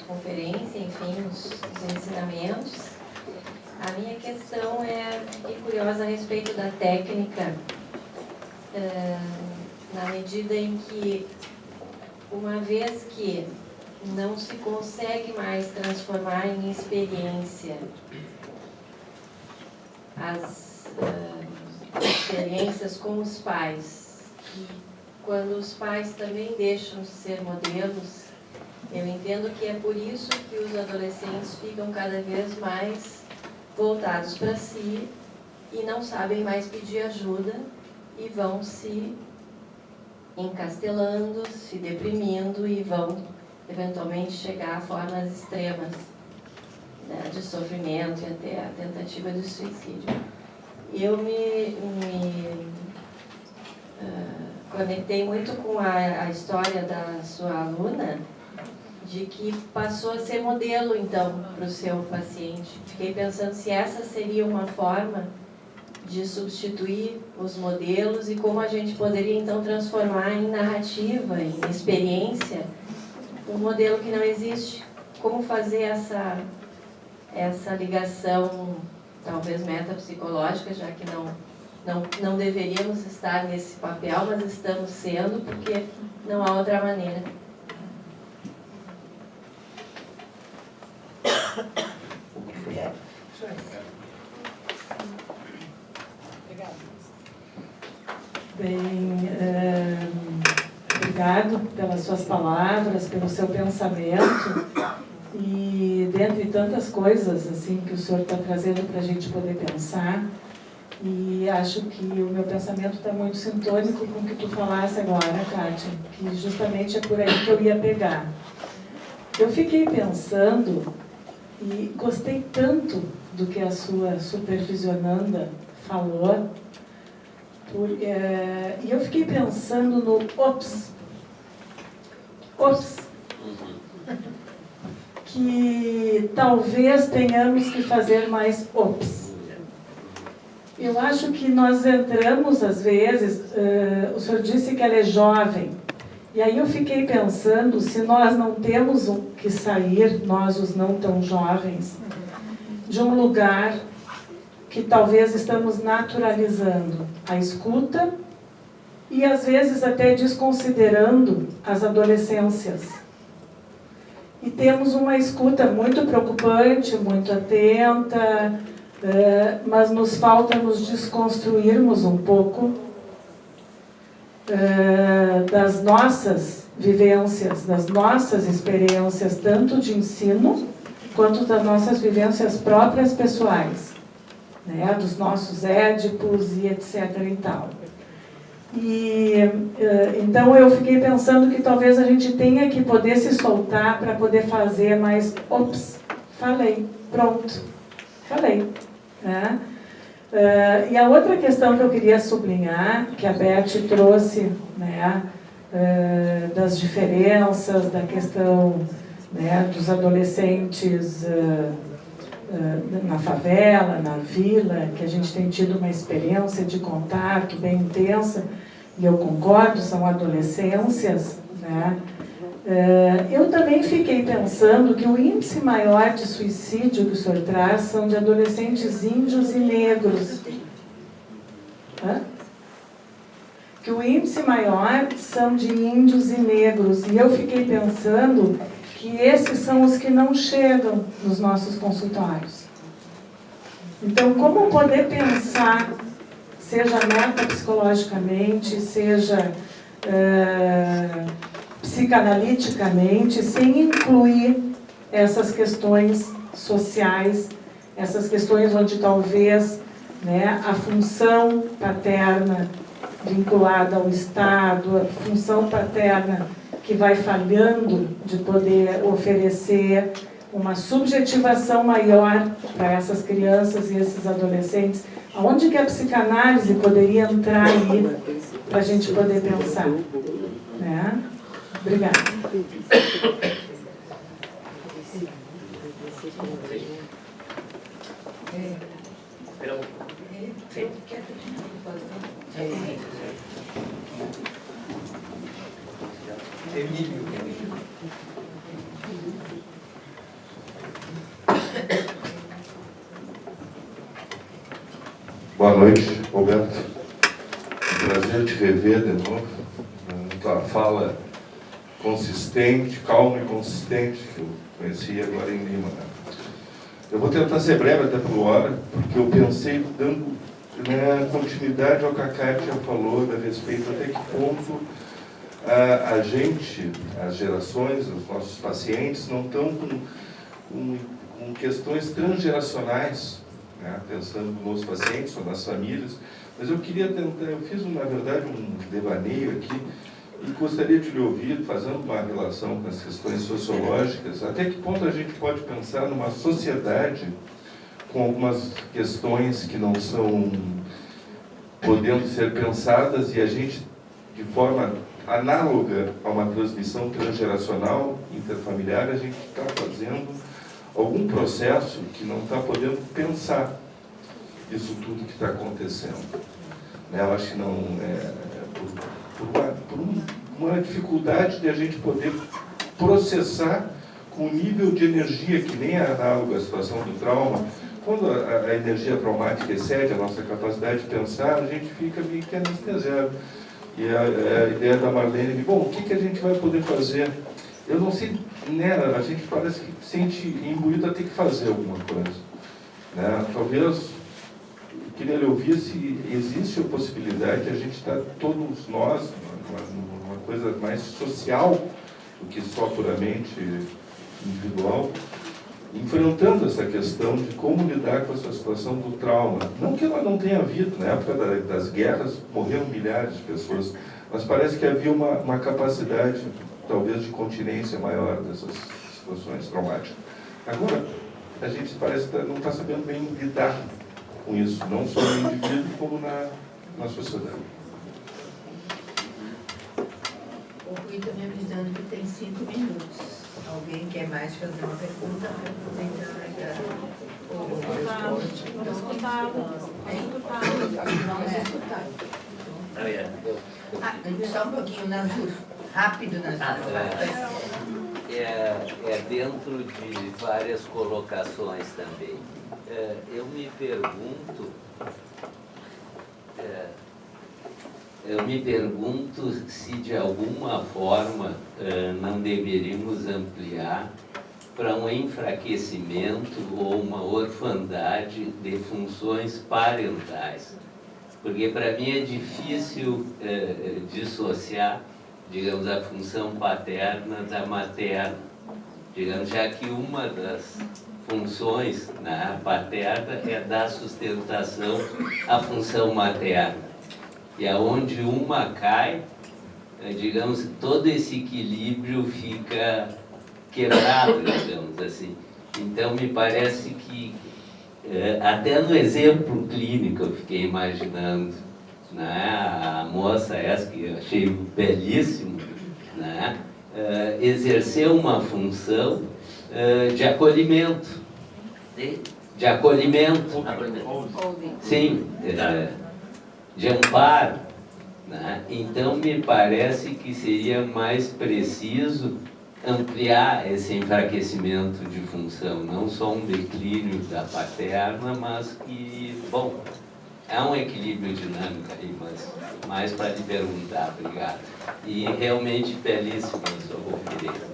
conferência, enfim, os ensinamentos. A minha questão fiquei curiosa a respeito da técnica, na medida em que, uma vez que não se consegue mais transformar em experiência as experiências com os pais, e quando os pais também deixam de ser modelos, eu entendo que é por isso que os adolescentes ficam cada vez mais voltados para si e não sabem mais pedir ajuda e vão se encastelando, se deprimindo e vão eventualmente chegar a formas extremas, né, de sofrimento e até a tentativa de suicídio. Eu me conectei muito com a história da sua aluna, de que passou a ser modelo, então, para o seu paciente. Fiquei pensando se essa seria uma forma de substituir os modelos e como a gente poderia, então, transformar em narrativa, em experiência, um modelo que não existe. Como fazer essa ligação, talvez metapsicológica, já que não deveríamos estar nesse papel, mas estamos sendo, porque não há outra maneira. Bem, obrigado pelas suas palavras, pelo seu pensamento e dentre tantas coisas assim que o senhor está trazendo para a gente poder pensar. E acho que o meu pensamento está muito sintônico com o que tu falasse agora, Kátia, que justamente é por aí que eu ia pegar. Eu fiquei pensando e gostei tanto do que a sua supervisionanda falou, e eu fiquei pensando no ops, que talvez tenhamos que fazer mais ops. Eu acho que nós entramos, às vezes, o senhor disse que ela é jovem, e aí eu fiquei pensando se nós não temos que sair, nós os não tão jovens, de um lugar que talvez estamos naturalizando a escuta e às vezes até desconsiderando as adolescências. E temos uma escuta muito preocupante, muito atenta, mas nos falta nos desconstruirmos um pouco das nossas vivências, das nossas experiências, tanto de ensino, quanto das nossas vivências próprias pessoais, né, dos nossos édipos e etc. e tal. E então eu fiquei pensando que talvez a gente tenha que poder se soltar para poder fazer mais, ops, falei, pronto, falei, né? E a outra questão que eu queria sublinhar, que a Beth trouxe, né, das diferenças, da questão, né, dos adolescentes na favela, na vila, que a gente tem tido uma experiência de contato bem intensa, e eu concordo, são adolescências, né? Eu também fiquei pensando que o índice maior de suicídio que o senhor traz são de adolescentes índios e negros. Que o índice maior são de índios e negros. E eu fiquei pensando que esses são os que não chegam nos nossos consultórios. Então, como poder pensar, seja metapsicologicamente, seja psicanaliticamente, sem incluir essas questões sociais, essas questões onde talvez, né, a função paterna vinculada ao Estado, a função paterna que vai falhando de poder oferecer uma subjetivação maior para essas crianças e esses adolescentes. Aonde que a psicanálise poderia entrar aí para a gente poder pensar? Né? Obrigada. Boa noite, Roberto. Prazer te rever de novo. Tua fala consistente, calma e consistente, que eu conheci agora em Lima. Eu vou tentar ser breve até por hora, porque eu pensei dando, né, continuidade ao que a Kátia falou a respeito até que ponto a gente, as gerações, os nossos pacientes não estão com questões transgeracionais, né, pensando nos pacientes ou nas famílias, mas eu queria tentar, eu fiz na verdade um devaneio aqui e gostaria de lhe ouvir, fazendo uma relação com as questões sociológicas, até que ponto a gente pode pensar numa sociedade com algumas questões que não são podendo ser pensadas e a gente, de forma análoga a uma transmissão transgeracional, interfamiliar, a gente está fazendo algum processo que não está podendo pensar isso tudo que está acontecendo. Eu acho que não por uma dificuldade de a gente poder processar com um nível de energia que nem é análogo à situação do trauma. Quando a energia traumática excede a nossa capacidade de pensar, a gente fica meio que anestesiado. E a ideia da Marlene, bom, o que a gente vai poder fazer? Eu não sei, né, a gente parece que sente imbuído a ter que fazer alguma coisa. Né? Talvez, eu queria lhe ouvir se existe a possibilidade de a gente estar, todos nós, numa coisa mais social do que só puramente individual, enfrentando essa questão de como lidar com essa situação do trauma. Não que ela não tenha havido, na época das guerras morreram milhares de pessoas, mas parece que havia uma capacidade, talvez, de continência maior dessas situações traumáticas. Agora, a gente parece que não está sabendo bem lidar com isso, não só no indivíduo, como na sociedade. O Rui está me avisando que tem 5 minutos. Alguém quer mais fazer uma pergunta? Vamos escutar. Só um pouquinho, Nazur. Rápido, Nazur. É dentro de várias colocações também. Eu me pergunto se de alguma forma não deveríamos ampliar para um enfraquecimento ou uma orfandade de funções parentais. Porque para mim é difícil dissociar, digamos, a função paterna da materna. Digamos, já que uma das funções paterna é dar sustentação à função materna. E aonde uma cai, digamos, todo esse equilíbrio fica quebrado, digamos assim. Então, me parece que Até no exemplo clínico eu fiquei imaginando, né, a moça essa que eu achei belíssimo, né, exerceu uma função de acolhimento. De acolhimento. Sim, de amparo. Né? Então, me parece que seria mais preciso ampliar esse enfraquecimento de função, não só um declínio da paterna, mas que, bom, é um equilíbrio dinâmico aí, mas mais para lhe perguntar, obrigado. E realmente belíssima a sua conferência.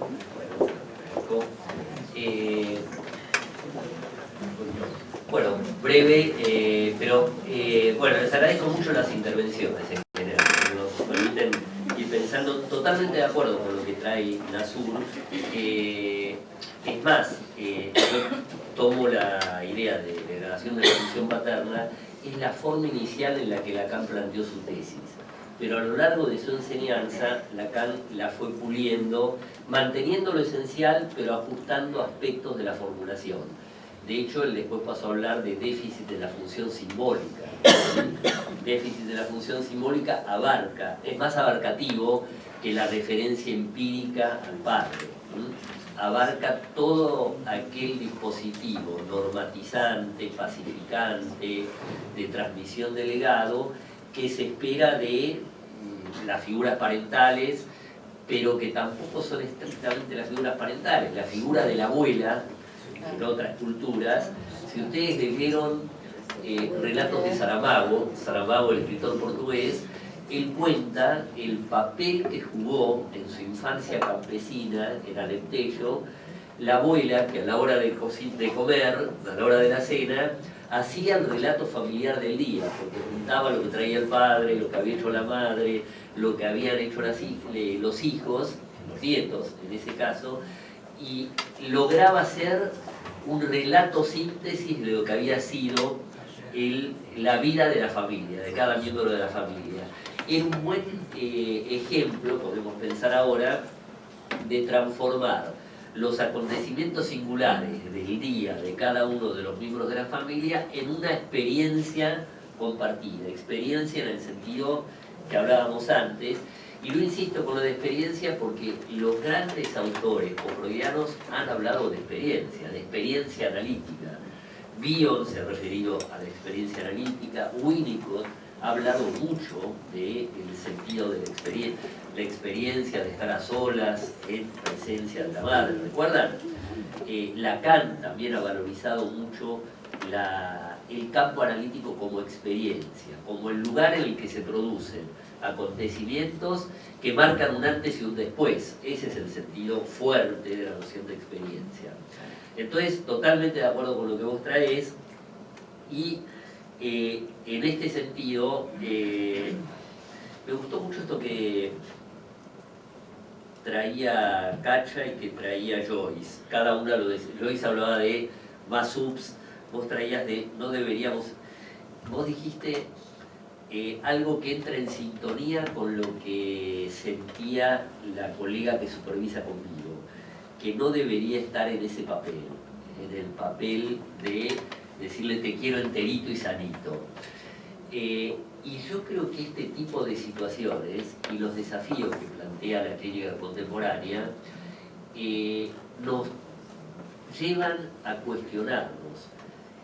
Bueno, breve, pero bueno, les agradezco mucho las intervenciones en general, que nos permiten ir pensando, totalmente de acuerdo con lo que trae Nasur. Es más, yo tomo la idea de degradación de la función paterna, es la forma inicial en la que Lacan planteó su tesis. Pero a lo largo de su enseñanza, Lacan la fue puliendo, manteniendo lo esencial, pero ajustando aspectos de la formulación. De hecho, él después pasó a hablar de déficit de la función simbólica. Déficit de la función simbólica abarca, es más abarcativo que la referencia empírica al padre. Abarca todo aquel dispositivo normatizante, pacificante, de transmisión de legado, que se espera de las figuras parentales, pero que tampoco son estrictamente las figuras parentales. La figura de la abuela, en otras culturas, si ustedes leyeron relatos de Saramago, el escritor portugués, él cuenta el papel que jugó en su infancia campesina, en Alentejo, la abuela, que a la hora de comer, a la hora de la cena, hacía el relato familiar del día, porque contaba lo que traía el padre, lo que había hecho la madre, lo que habían hecho los hijos, los nietos en ese caso, y lograba hacer un relato síntesis de lo que había sido la vida de la familia, de cada miembro de la familia. Es un buen ejemplo, podemos pensar ahora, de transformar los acontecimientos singulares del día de cada uno de los miembros de la familia en una experiencia compartida, experiencia en el sentido que hablábamos antes. Y lo insisto con lo de experiencia porque los grandes autores freudianos han hablado de experiencia analítica. Bion se ha referido a la experiencia analítica, Winnicott ha hablado mucho del sentido de la experiencia de estar a solas en presencia de la madre. ¿Recuerdan? Lacan también ha valorizado mucho el campo analítico como experiencia, como el lugar en el que se producen acontecimientos que marcan un antes y un después. Ese es el sentido fuerte de la noción de experiencia. Entonces, totalmente de acuerdo con lo que vos traes, y en este sentido me gustó mucho esto que traía Cacha y que traía Joyce. Cada una lo decía. Joyce hablaba de más subs, vos traías de no deberíamos. Vos dijiste algo que entra en sintonía con lo que sentía la colega que supervisa conmigo, que no debería estar en ese papel, en el papel de decirle te quiero enterito y sanito. Y yo creo que este tipo de situaciones y los desafíos que plantea la clínica contemporánea nos llevan a cuestionarnos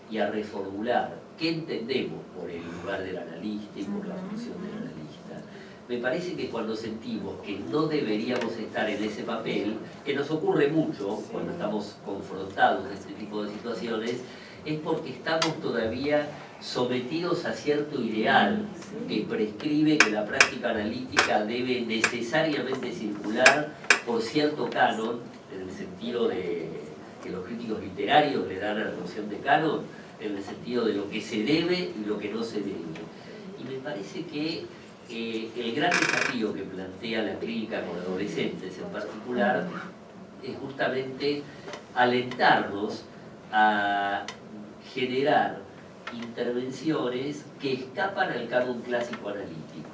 y a reformular qué entendemos por el lugar del analista y por la función del analista. Me parece que cuando sentimos que no deberíamos estar en ese papel, que nos ocurre mucho cuando estamos confrontados con este tipo de situaciones, es porque estamos todavía sometidos a cierto ideal que prescribe que la práctica analítica debe necesariamente circular por cierto canon, en el sentido de que los críticos literarios le dan a la noción de canon, en el sentido de lo que se debe y lo que no se debe. Y me parece que el gran desafío que plantea la clínica con adolescentes en particular es justamente alentarnos a generar intervenciones que escapan al canon clásico analítico,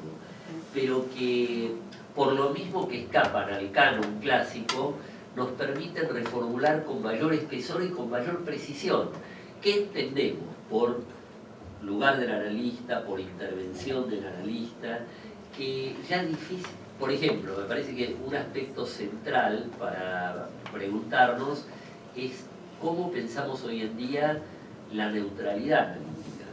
pero que por lo mismo que escapan al canon clásico nos permiten reformular con mayor espesor y con mayor precisión. ¿qué entendemos por lugar del analista, por intervención del analista? Que ya es difícil. Por ejemplo, me parece que un aspecto central para preguntarnos es cómo pensamos hoy en día la neutralidad analítica.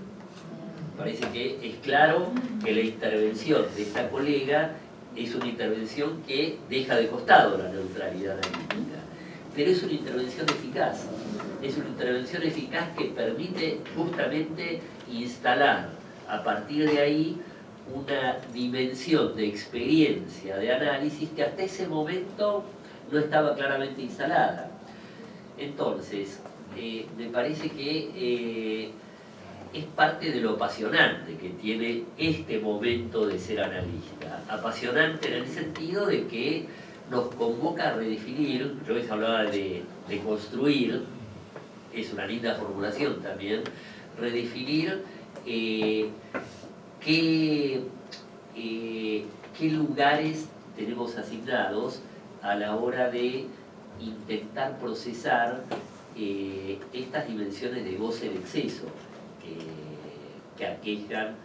Me parece que es claro que la intervención de esta colega es una intervención que deja de costado la neutralidad analítica, pero es una intervención eficaz. Es una intervención eficaz que permite justamente instalar a partir de ahí una dimensión de experiencia, de análisis que hasta ese momento no estaba claramente instalada. Entonces, me parece que es parte de lo apasionante que tiene este momento de ser analista. Apasionante en el sentido de que nos convoca a redefinir, yo les hablaba de construir, es una linda formulación también, redefinir qué lugares tenemos asignados a la hora de intentar procesar estas dimensiones de goce en exceso que aquejan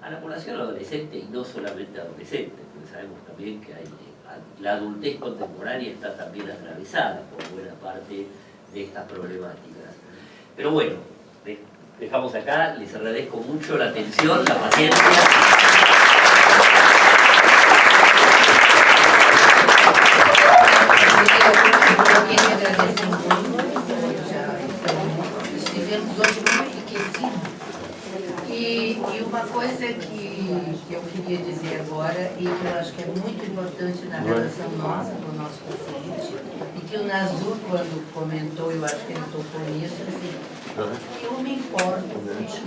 a la población adolescente y no solamente adolescente, porque sabemos también que la adultez contemporánea está también atravesada por buena parte de estas problemáticas. Pero bueno, dejamos acá, les agradezco mucho la atención, la paciencia. Eu queria agradecer muito, estivemos hoje muito enriquecidos. E uma coisa que eu queria dizer agora, e que eu acho que é muito importante na relação nossa com o nosso paciente, e que o Nazur, quando comentou, eu acho que ele tocou nisso, assim, eu me importo com isso.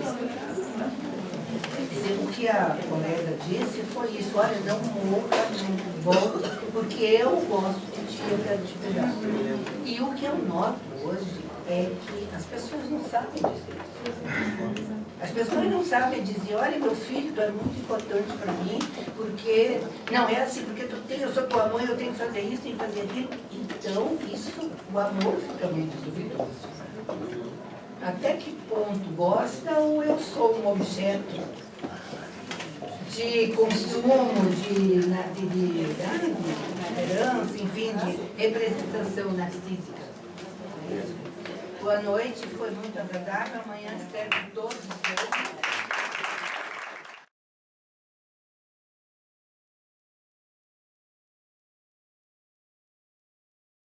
O que a colega disse foi isso, olha, não morra, não volte, porque eu gosto de ti, eu quero te cuidar. E o que eu noto hoje é que as pessoas não sabem dizer isso. As pessoas não sabem dizer, olha, meu filho, tu é muito importante para mim, porque, não, é assim, porque eu sou tua mãe, eu tenho que fazer isso, tenho que fazer aquilo. Então, isso, o amor fica muito duvidoso. Até que ponto gosta ou eu sou um objeto de consumo, de esperança, enfim, de representação narcísica? Boa noite, foi muito agradável. Amanhã espero que todos